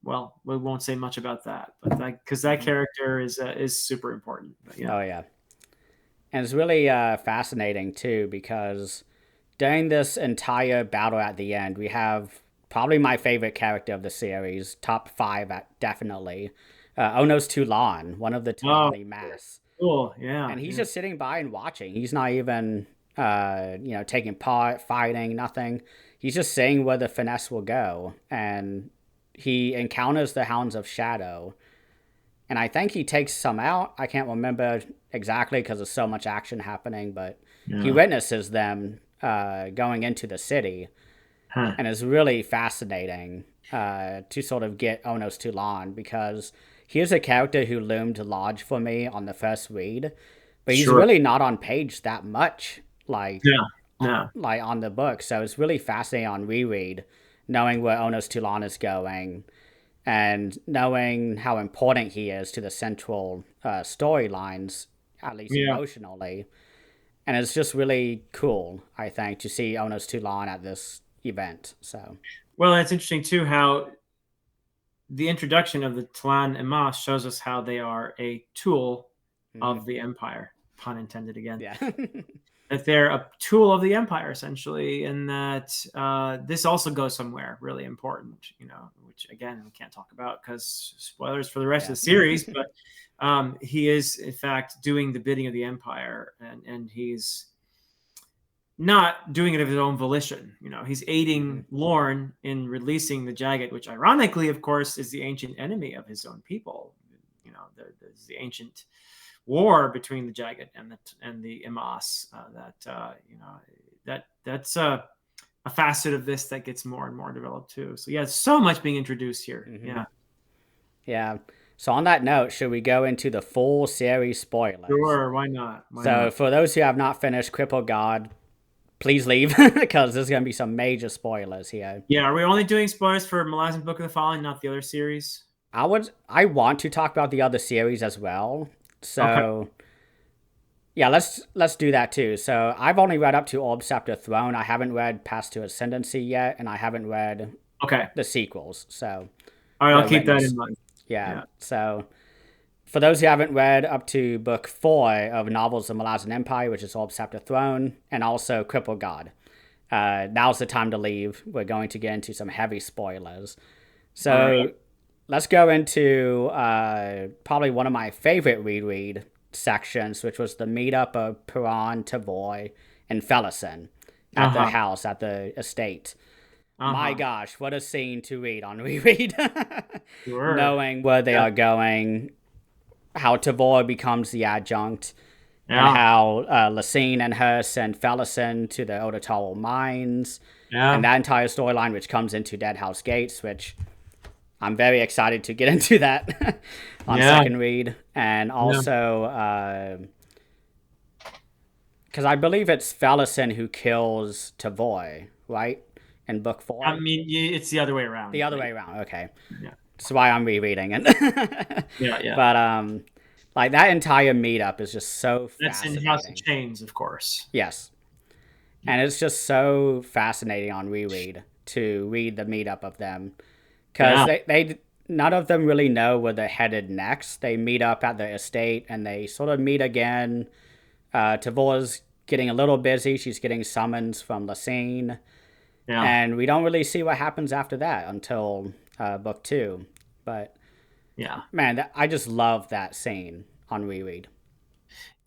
well, we won't say much about that, but because that character is super important. But yeah. Oh yeah, and it's really fascinating too because during this entire battle at the end, we have probably my favorite character of the series, top five definitely, Onos Tulan, one of the Oh, Tulani Mass. cool. Yeah. And he's Yeah. just sitting by and watching. He's not even, taking part, fighting, nothing. He's just seeing where the finesse will go. And he encounters the Hounds of Shadow. And I think he takes some out. I can't remember exactly because there's so much action happening, but he Yeah. witnesses them going into the city. Huh. And it's really fascinating to sort of get Onos Tulan because here's a character who loomed large for me on the first read, but he's Sure. really not on page that much, like Yeah. like on the book. So it's really fascinating on reread, knowing where Onos Tulan is going, and knowing how important he is to the central storylines, at least Yeah. emotionally. And it's just really cool, I think, to see Onos Tulan at this event. So Well, it's interesting too how the introduction of the Tlan and Mas shows us how they are a tool of the Empire. Pun intended again. yeah. That they're a tool of the Empire, essentially, and that this also goes somewhere really important, which again we can't talk about because spoilers for the rest of the series. But he is in fact doing the bidding of the Empire, and he's not doing it of his own volition. He's aiding Lorne in releasing the Jagged, which ironically, of course, is the ancient enemy of his own people. There's the ancient war between the Jagged and the Imas. That's a facet of this that gets more and more developed too. So yeah, so much being introduced here. Yeah. So on that note, should we go into the full series spoilers? Sure, why not? For those who have not finished Cripple God, please leave because there's going to be some major spoilers here. Yeah, are we only doing spoilers for Malazan Book of the Fallen, not the other series? I want to talk about the other series as well. So yeah, let's do that too. So I've only read up to Orb Scepter Throne. I haven't read Path to Ascendancy yet, and I haven't read the sequels. So all right, I'll keep that in mind. Yeah. So for those who haven't read up to book 4 of Novels of Malazan Empire, which is Orb Scepter Throne, and also Cripple God, now's the time to leave. We're going to get into some heavy spoilers. So let's go into probably one of my favorite reread sections, which was the meetup of Piran, Tavoy, and Felison at the house, at the estate. My gosh, what a scene to read on reread. Knowing where they are going, how Tavoy becomes the adjunct, and how Lacine and her send Felison to the Odatol mines, and that entire storyline, which comes into Deadhouse Gates, which I'm very excited to get into that on second read. And also, because I believe it's Felison who kills Tavoy, right? In book 4. I mean, it's the other way around. The other way around, okay. Yeah. That's why I'm rereading it. Yeah. But, like, that entire meetup is just so fascinating. That's in House of Chains, of course. Yes. And it's just so fascinating on reread to read the meetup of them. Because they none of them really know where they're headed next. They meet up at the estate, and they sort of meet again. Tavoy's getting a little busy. She's getting summons from Lacine. Yeah. And we don't really see what happens after that until book 2. But, man, I just love that scene on reread.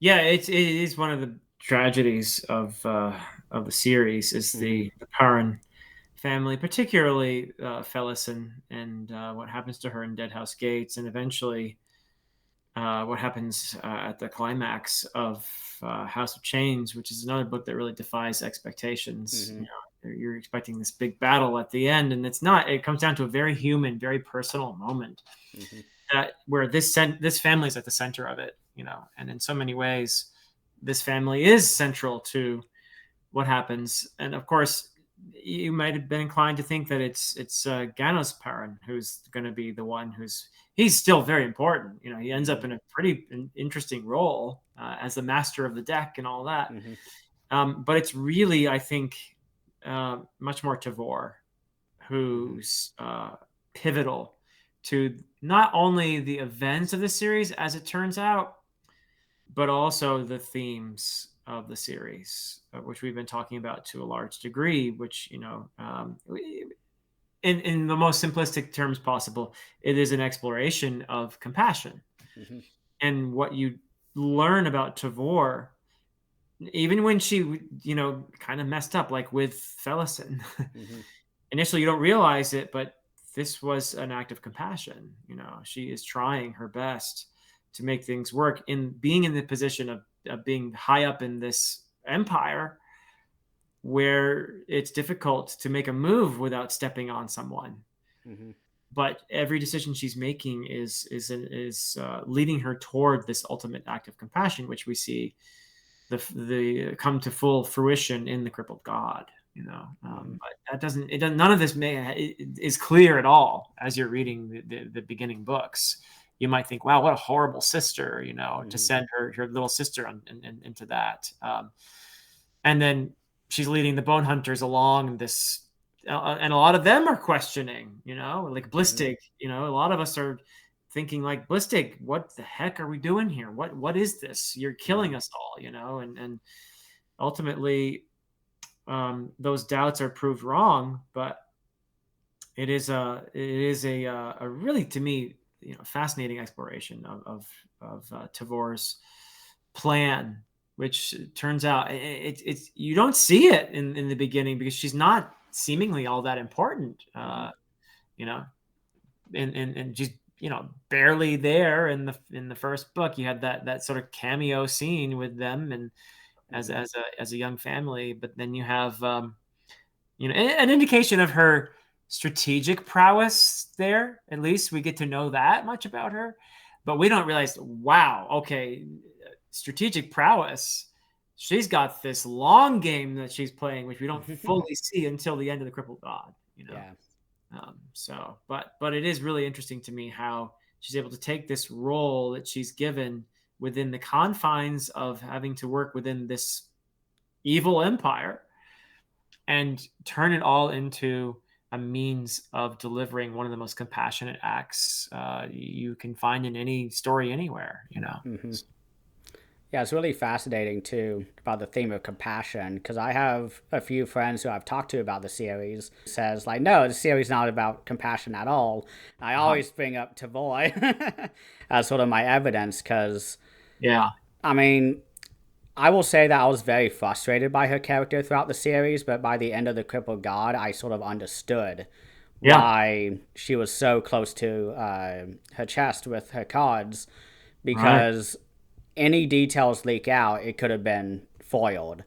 Yeah, it is one of the tragedies of the series is the Perrin family, particularly Felison, and what happens to her in Deadhouse Gates, and eventually what happens at the climax of House of Chains, which is another book that really defies expectations. You're expecting this big battle at the end, and it's not. It comes down to a very human, very personal moment where this family is at the center of it, and in so many ways, this family is central to what happens. And of course, you might have been inclined to think that it's Ganos Perrin who's going to be the one he's still very important. He ends up in a pretty interesting role as the master of the deck and all that. But it's really, I think, much more Tavor, who's pivotal to not only the events of the series, as it turns out, but also the themes of the series, which we've been talking about to a large degree, which, in the most simplistic terms possible, it is an exploration of compassion. Mm-hmm. And what you learn about Tavor, even when she, kind of messed up, like with Felison, Mm-hmm. initially you don't realize it, but this was an act of compassion. She is trying her best to make things work, in being in the position of being high up in this empire, where it's difficult to make a move without stepping on someone. Mm-hmm. But every decision she's making is leading her toward this ultimate act of compassion, which we see the come to full fruition in the crippled god. But that doesn't. None of this is clear at all as you're reading the beginning books. You might think, "Wow, what a horrible sister!" To send her little sister into that, and then she's leading the bone hunters along this, and a lot of them are questioning. Like Blistig. A lot of us are thinking like, Blistig, what the heck are we doing here? What is this? You're killing us all. And ultimately, those doubts are proved wrong. But it is a really, to me, fascinating exploration of Tavor's plan, which turns out it's you don't see it in the beginning, because she's not seemingly all that important. And she's barely there in the first book. You had that sort of cameo scene with them, and as a young family, but then you have an indication of her strategic prowess there. At least we get to know that much about her, but we don't realize, wow, okay, strategic prowess, she's got this long game that she's playing, which we don't fully see until the end of the crippled god. Yeah. But it is really interesting to me how she's able to take this role that she's given within the confines of having to work within this evil empire and turn it all into a means of delivering one of the most compassionate acts you can find in any story anywhere. Mm-hmm. Yeah, it's really fascinating too about the theme of compassion, because I have a few friends who I've talked to about the series says like, no, the series is not about compassion at all. I always bring up Tavoy as sort of my evidence, because I mean, I will say that I was very frustrated by her character throughout the series, but by the end of the Crippled God, I sort of understood why she was so close to her chest with her cards, because any details leak out, it could have been foiled.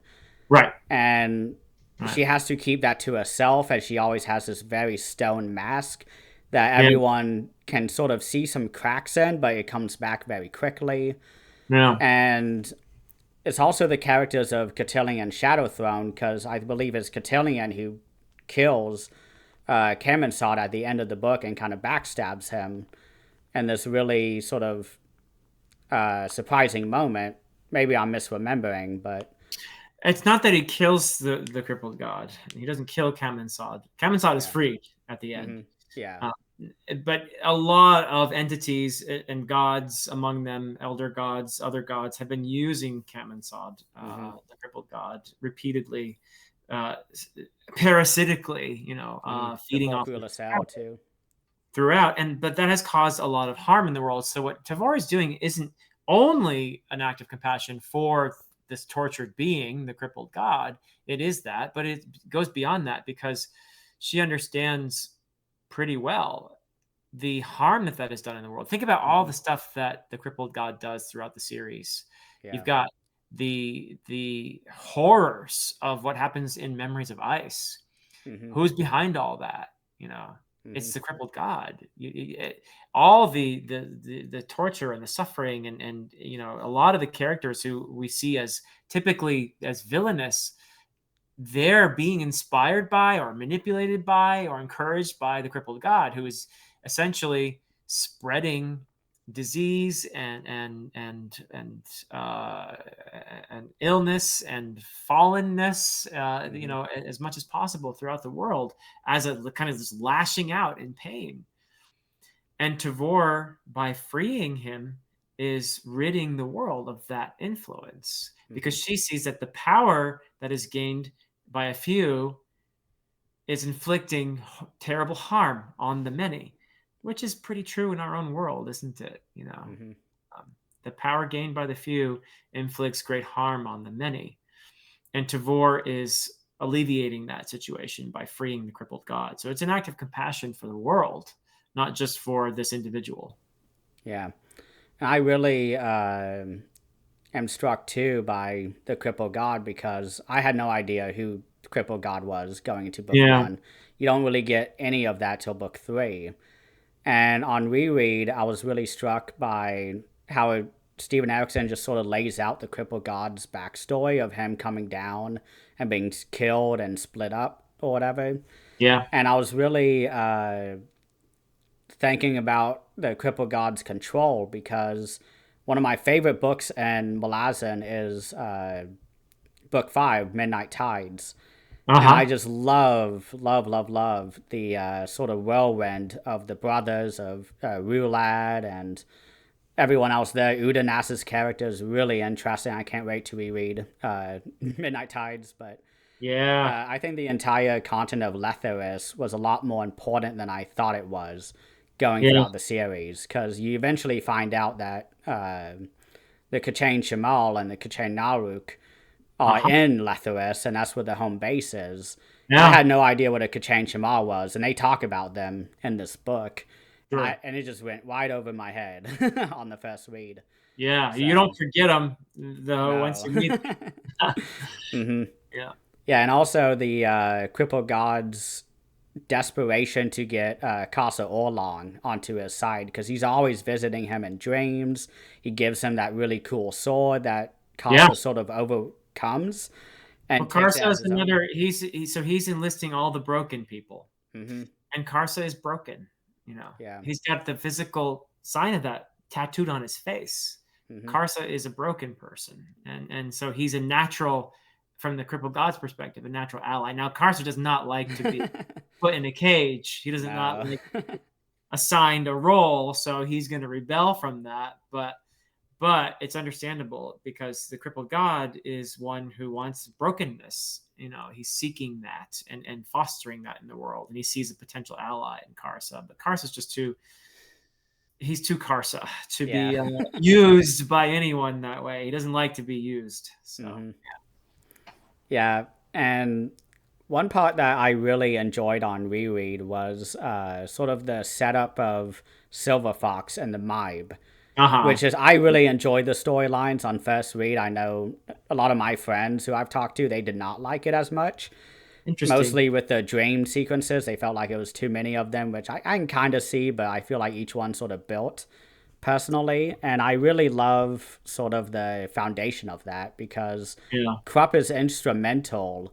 Right. And she has to keep that to herself, and she always has this very stone mask that everyone can sort of see some cracks in, but it comes back very quickly. Yeah. And it's also the characters of Cotillion Shadow Throne, because I believe it's Cotillion who kills Camensod at the end of the book and kind of backstabs him in this really sort of surprising moment. Maybe I'm misremembering, but it's not that he kills the crippled god. He doesn't kill Camensod. Camensod is freed at the end. Mm-hmm. Yeah. But a lot of entities and gods, among them elder gods, other gods, have been using Camensod, the crippled god, repeatedly, parasitically, feeding off too throughout. But that has caused a lot of harm in the world. So what Tavor is doing isn't only an act of compassion for this tortured being, the crippled god. It is that, but it goes beyond that, because she understands pretty well the harm that has done in the world. Think about all the stuff that the crippled god does throughout the series. You've got the horrors of what happens in Memories of Ice. Who's behind all that? It's the crippled god. All the torture and the suffering, and a lot of the characters who we see as typically as villainous, they're being inspired by or manipulated by or encouraged by the crippled god, who is essentially spreading disease and illness and fallenness, as much as possible throughout the world as a kind of this lashing out in pain. And Tavor, by freeing him, is ridding the world of that influence, because she sees that the power that is gained by a few is inflicting terrible harm on the many, which is pretty true in our own world, isn't it? The power gained by the few inflicts great harm on the many. And Tavor is alleviating that situation by freeing the crippled god. So it's an act of compassion for the world, not just for this individual. Yeah. I really am struck too by the crippled god, because I had no idea who the crippled god was going into book 1. You don't really get any of that till book 3. And on reread, I was really struck by how Steven Erikson just sort of lays out the crippled god's backstory of him coming down and being killed and split up or whatever. Yeah. And I was really thinking about the crippled god's control, because one of my favorite books in Malazan is book 5, Midnight Tides. And I just love the sort of whirlwind of the brothers of Rulad and everyone else there. Udanas's character is really interesting. I can't wait to reread Midnight Tides. But I think the entire continent of Letharis was a lot more important than I thought it was going throughout the series, because you eventually find out that the Kachane Shamal and the Kachane Naruk are in Letharis, and that's where the home base is. I had no idea what a Kachane Shamal was, and they talk about them in this book. Sure. And it just went wide over my head on the first read. Yeah, so, you don't forget them, though, once you meet them. Yeah, and also the crippled god's desperation to get Casa Orlong onto his side, because he's always visiting him in dreams. He gives him that really cool sword that Casa sort of overcomes. And Karsa is another. He's enlisting all the broken people, and Karsa is broken. He's got the physical sign of that tattooed on his face. Karsa is a broken person, and so he's a natural, from the crippled god's perspective, a natural ally. Now, Karsa does not like to be put in a cage. He does not like assigned a role, so he's going to rebel from that. But it's understandable, because the crippled god is one who wants brokenness. He's seeking that and fostering that in the world, and he sees a potential ally in Karsa. But Karsa's just he's too Karsa to be used by anyone that way. He doesn't like to be used. So yeah, and one part that I really enjoyed on reread was sort of the setup of Silver Fox and the Mibe. Which is, I really enjoyed the storylines on first read. I know a lot of my friends who I've talked to, they did not like it as much. Interesting. Mostly with the dream sequences. They felt like it was too many of them, which I can kind of see, but I feel like each one sort of built personally. And I really love sort of the foundation of that, because Krupp is instrumental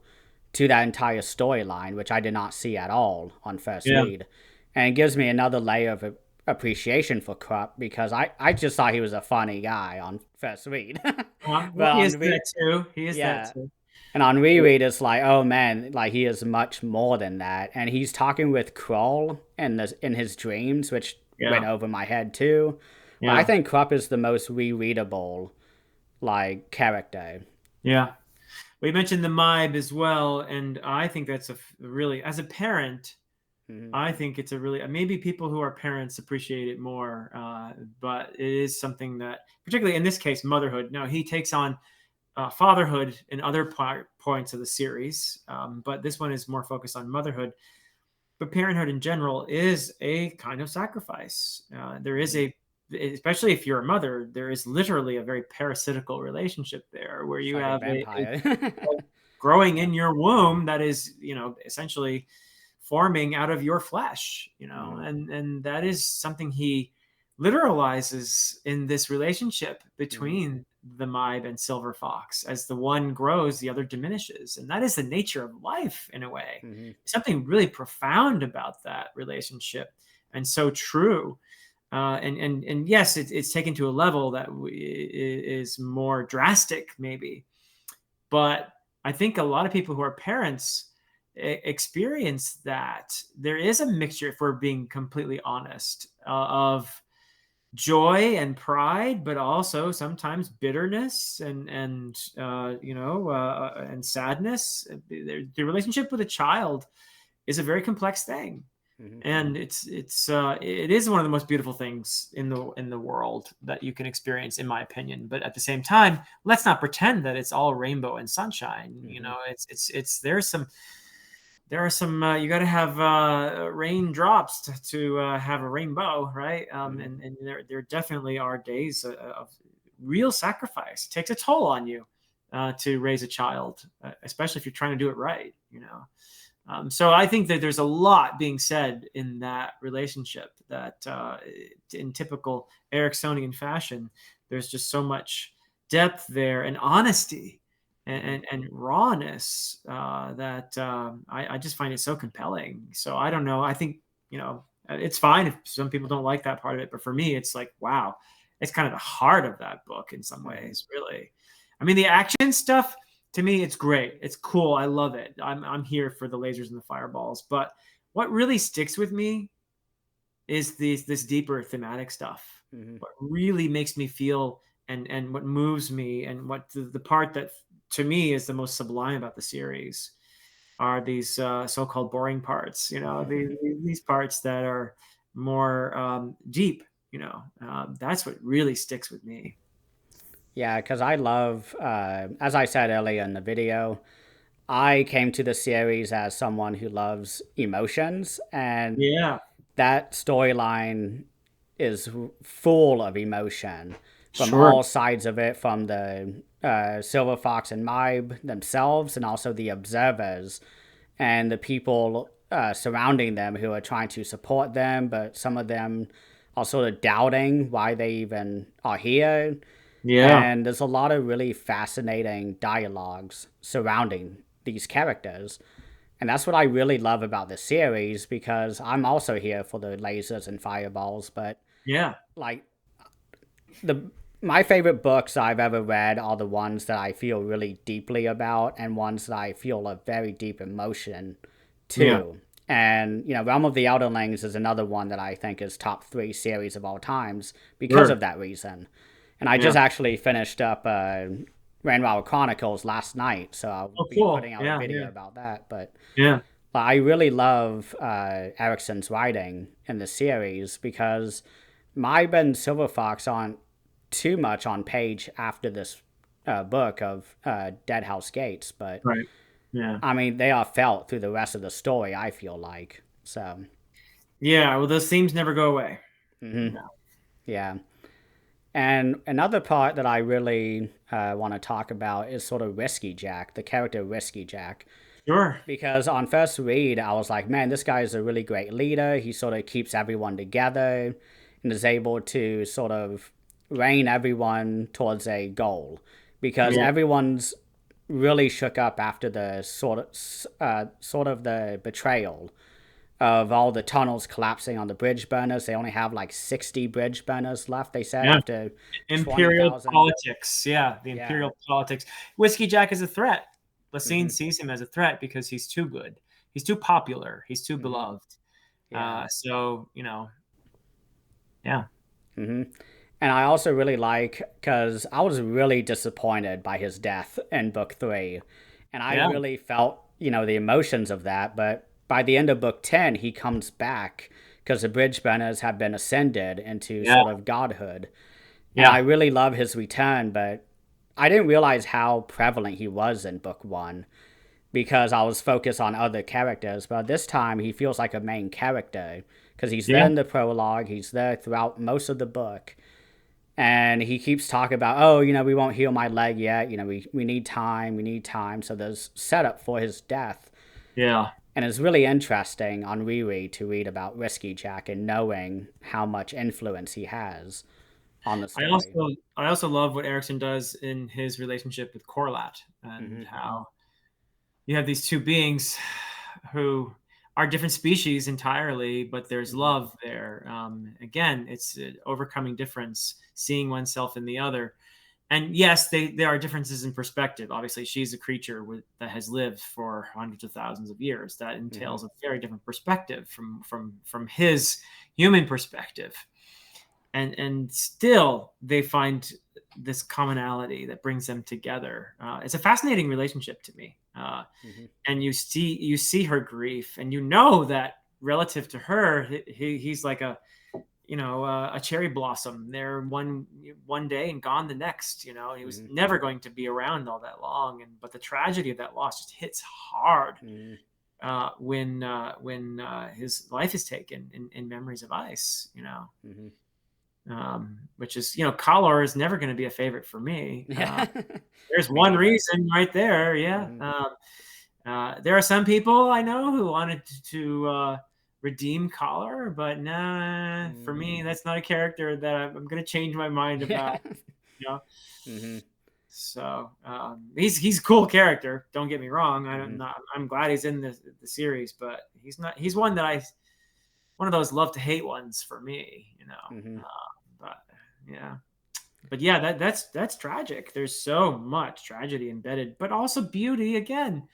to that entire storyline, which I did not see at all on first read. And it gives me another layer of appreciation for Krupp, because I just thought he was a funny guy on first read. But he is that too. He is that too. And on reread, it's like, oh man, like he is much more than that. And he's talking with Kroll in his dreams, which went over my head too. Yeah. I think Krupp is the most rereadable character. Yeah. We mentioned the Mibe as well, and I think that's really, as a parent, I think it's maybe people who are parents appreciate it more, but it is something that, particularly in this case, motherhood. No, he takes on fatherhood in other points of the series, but this one is more focused on motherhood. But parenthood in general is a kind of sacrifice. There is especially if you're a mother, there is literally a very parasitical relationship there, where you have a growing in your womb that is, essentially forming out of your flesh, and that is something he literalizes in this relationship between the Mibe and Silver Fox. As the one grows, the other diminishes, and that is the nature of life in a way. Something really profound about that relationship, and so true. And yes, it's taken to a level that is more drastic, maybe, But I think a lot of people who are parents experience that. There is a mixture, if we're being completely honest, of joy and pride, but also sometimes bitterness and and sadness. The relationship with a child is a very complex thing, and it is one of the most beautiful things in the world that you can experience, in my opinion. But at the same time, let's not pretend that it's all rainbow and sunshine. It's there are some you got to have raindrops to have a rainbow, right? And there definitely are days of real sacrifice. It takes a toll on you to raise a child, especially if you're trying to do it right. So I think that there's a lot being said in that relationship that in typical Ericksonian fashion, there's just so much depth there and honesty and rawness that I just find it so compelling. So I don't know. I think, it's fine if some people don't like that part of it, but for me, it's like, wow, it's kind of the heart of that book in some ways, really. I mean, the action stuff, to me, it's great. It's cool. I love it. I'm here for the lasers and the fireballs. But what really sticks with me is this deeper thematic stuff. What really makes me feel and what moves me and what the part that to me is the most sublime about the series are these so-called boring parts. These parts that are more deep. That's what really sticks with me. Yeah, because I love, as I said earlier in the video, I came to the series as someone who loves emotions, and Yeah. that storyline is full of emotion from Sure. all sides of it, from the Silver Fox and Mybe themselves, and also the observers and the people surrounding them who are trying to support them, but some of them are sort of doubting why they even are here. Yeah. And there's a lot of really fascinating dialogues surrounding these characters. And that's what I really love about the series, because I'm also here for the lasers and fireballs, but Yeah. like my favorite books I've ever read are the ones that I feel really deeply about and ones that I feel a very deep emotion to. Yeah. And, Realm of the Elderlings is another one that I think is top 3 series of all times because Sure. of that reason. And I just actually finished up Rainbow Chronicles last night, so I'll be Cool. putting out a video about that. But Yeah. I really love Erickson's writing in the series, because Mybe and Silver Fox aren't too much on page after this book of Dead House Gates, but Right. Yeah. I mean, they are felt through the rest of the story, I feel like. So Yeah. Well, those themes never go away. yeah. And another part that I really want to talk about is sort of Risky Jack, the character Risky Jack. Sure. Because on first read, I was like, man, this guy is a really great leader. He sort of keeps everyone together and is able to sort of rein everyone towards a goal. Because everyone's really shook up after the sort of the betrayal of all the tunnels collapsing on the bridge burners. They only have like 60 bridge burners left, they said, after Imperial 20,000. politics. Yeah, the imperial politics. Whiskey Jack is a threat. Lacine sees him as a threat because he's too good. He's too popular. He's too beloved. Yeah. Yeah. And I also really like, because I was really disappointed by his death in book 3. And I really felt, the emotions of that. But by the end of book 10, he comes back because the bridge burners have been ascended into sort of godhood. And I really love his return, but I didn't realize how prevalent he was in book 1, because I was focused on other characters. But this time, he feels like a main character, because he's there in the prologue, he's there throughout most of the book. And he keeps talking about, we won't heal my leg yet. We need time. So there's setup for his death. Yeah. And it's really interesting on reread to read about Risky Jack and knowing how much influence he has on the story. I also love what Erickson does in his relationship with Corlat, and how you have these two beings who are different species entirely, but there's love there. Again, it's overcoming difference, seeing oneself in the other. and yes, there are differences in perspective. Obviously, she's a creature that has lived for hundreds of thousands of years. That entails a very different perspective from his human perspective, and still they find this commonality that brings them together. It's a fascinating relationship to me, and you see her grief, and you know that relative to her, he's like a cherry blossom there one day and gone the next. He was never going to be around all that long, but the tragedy of that loss just hits hard when his life is taken in Memories of Ice. Which is, Kalor is never going to be a favorite for me. There's one reason right there. There are some people I know who wanted to redeem Collar, but nah, for me, that's not a character that I'm going to change my mind about. So he's a cool character. Don't get me wrong. I'm glad he's in the series, but he's one that one of those love to hate ones for me. But yeah, that's tragic. There's so much tragedy embedded, but also beauty again.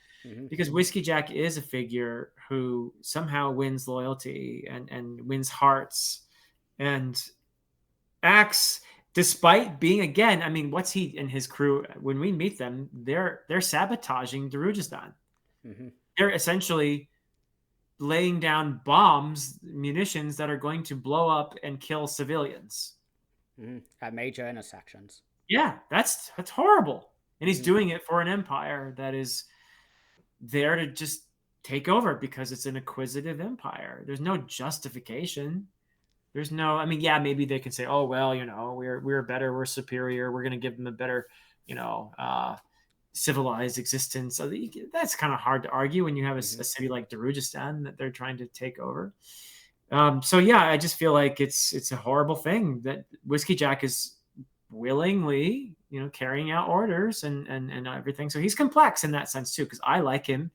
Because Whiskey Jack is a figure who somehow wins loyalty and wins hearts and acts despite being, again, I mean, what's he and his crew, when we meet them, they're sabotaging Darujistan. They're essentially laying down bombs, munitions that are going to blow up and kill civilians. At major intersections. Yeah, that's horrible. And he's doing it for an empire that is there to just take over because it's an acquisitive empire. There's no justification. There's no, I mean, yeah, maybe they can say, oh, well, we're better, we're superior, we're going to give them a better, civilized existence. So that's kind of hard to argue when you have a city like Darujistan that they're trying to take over. So yeah, I just feel like it's a horrible thing that Whiskey Jack is willingly, carrying out orders and everything. So he's complex in that sense too, because I like him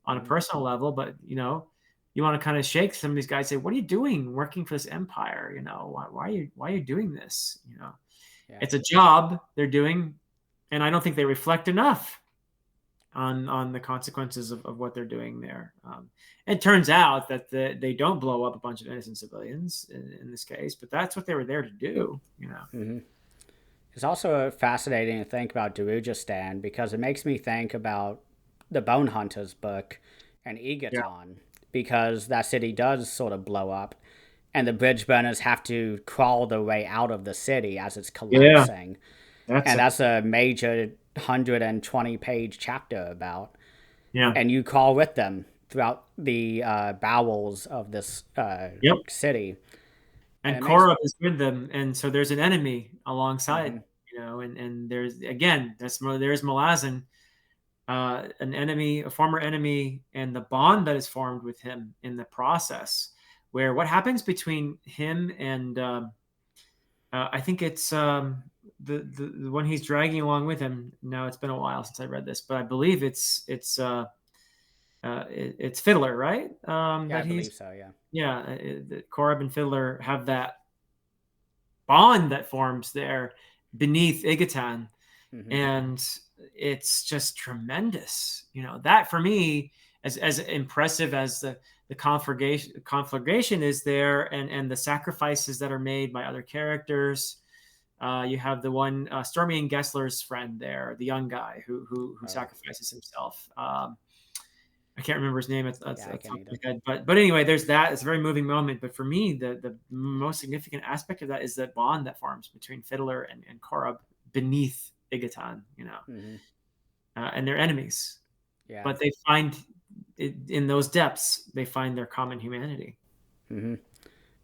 on a personal level, but you want to kind of shake some of these guys, say, what are you doing working for this empire? Why are you doing this? It's a job they're doing, and I don't think they reflect enough on the consequences of what they're doing there. It turns out that they don't blow up a bunch of innocent civilians in this case, but that's what they were there to do. It's also fascinating to think about Darujistan because it makes me think about the Bone Hunters book and Egerton, because that city does sort of blow up and the bridge burners have to crawl their way out of the city as it's collapsing. That's a major 120-page chapter about. And you crawl with them throughout the bowels of this city. And Korra is with them, and so there's an enemy alongside, and there's, again, there's Malazan, an enemy, a former enemy, and the bond that is formed with him in the process, where what happens between him and I think it's the one he's dragging along with him. Now it's been a while since I read this, but I believe it's Fiddler, right? I believe so. Korra and Fiddler have that bond that forms there beneath Igatan, and it's just tremendous. That for me, as impressive as the conflagration is there, and the sacrifices that are made by other characters. You have the one Stormy and Gessler's friend there, the young guy who sacrifices himself. I can't remember his name. But anyway, there's that. It's a very moving moment. But for me, the most significant aspect of that is that bond that forms between Fiddler and Korra beneath Igatan, and they're enemies. But they find in those depths, they find their common humanity. And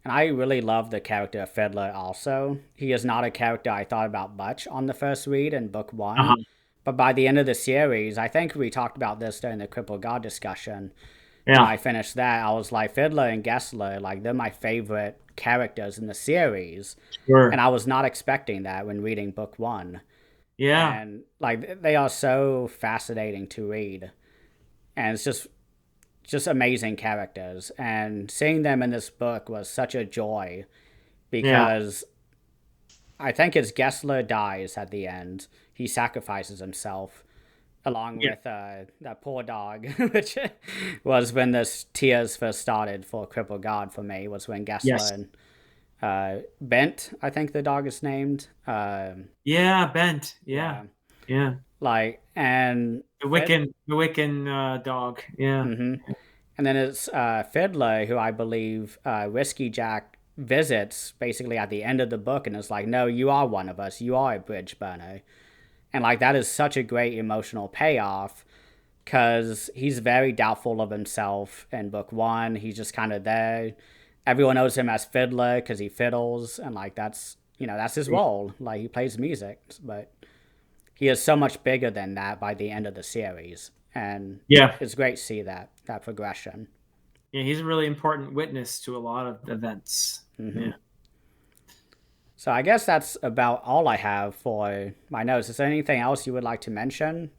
I really love the character of Fiddler also. He is not a character I thought about much on the first read in book one. But by the end of the series, I think we talked about this during the Crippled God discussion. When I finished that, I was like, Fiddler and Gessler, they're my favorite characters in the series. And I was not expecting that when reading book one. And they are so fascinating to read. And it's just amazing characters. And seeing them in this book was such a joy because I think it's Gessler dies at the end. He sacrifices himself along Yeah. with that poor dog, which was when the tears first started for Cripple God for me, was when Gessler Yes. and Bent, I think the dog is named. Yeah, Bent. Yeah. Yeah. Yeah. Like, and The Wiccan dog. Yeah. hmm and then it's Fiddler, who I believe Whiskey Jack visits basically at the end of the book and is like, no, you are one of us. You are a bridge burner. And like, that is such a great emotional payoff because he's very doubtful of himself in book one. He's just kind of there. Everyone knows him as Fiddler because he fiddles. And like, that's, that's his role. Like, he plays music. But he is so much bigger than that by the end of the series. And Yeah. it's great to see that progression. Yeah, he's a really important witness to a lot of events. Yeah. So I guess that's about all I have for my notes. Is there anything else you would like to mention?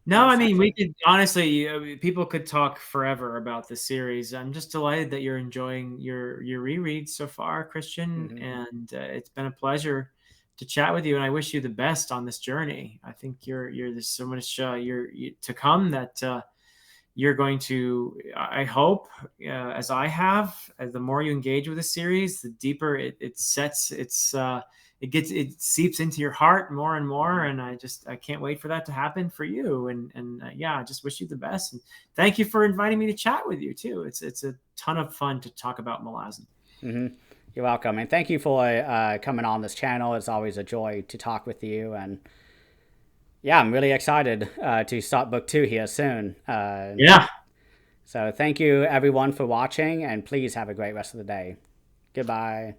No, I mean, we could honestly, people could talk forever about the series. I'm just delighted that you're enjoying your rereads so far, Christian, and it's been a pleasure to chat with you. And I wish you the best on this journey. I think there's so much to come that you're going to. I hope, as I have, the more you engage with the series, the deeper it sets it seeps into your heart more and more, and I can't wait for that to happen for you, and I just wish you the best, and thank you for inviting me to chat with you too. It's a ton of fun to talk about Malazan. You're welcome, and thank you for coming on this channel. It's always a joy to talk with you, and yeah, I'm really excited to start book 2 here soon. So thank you everyone for watching, and please have a great rest of the day. Goodbye.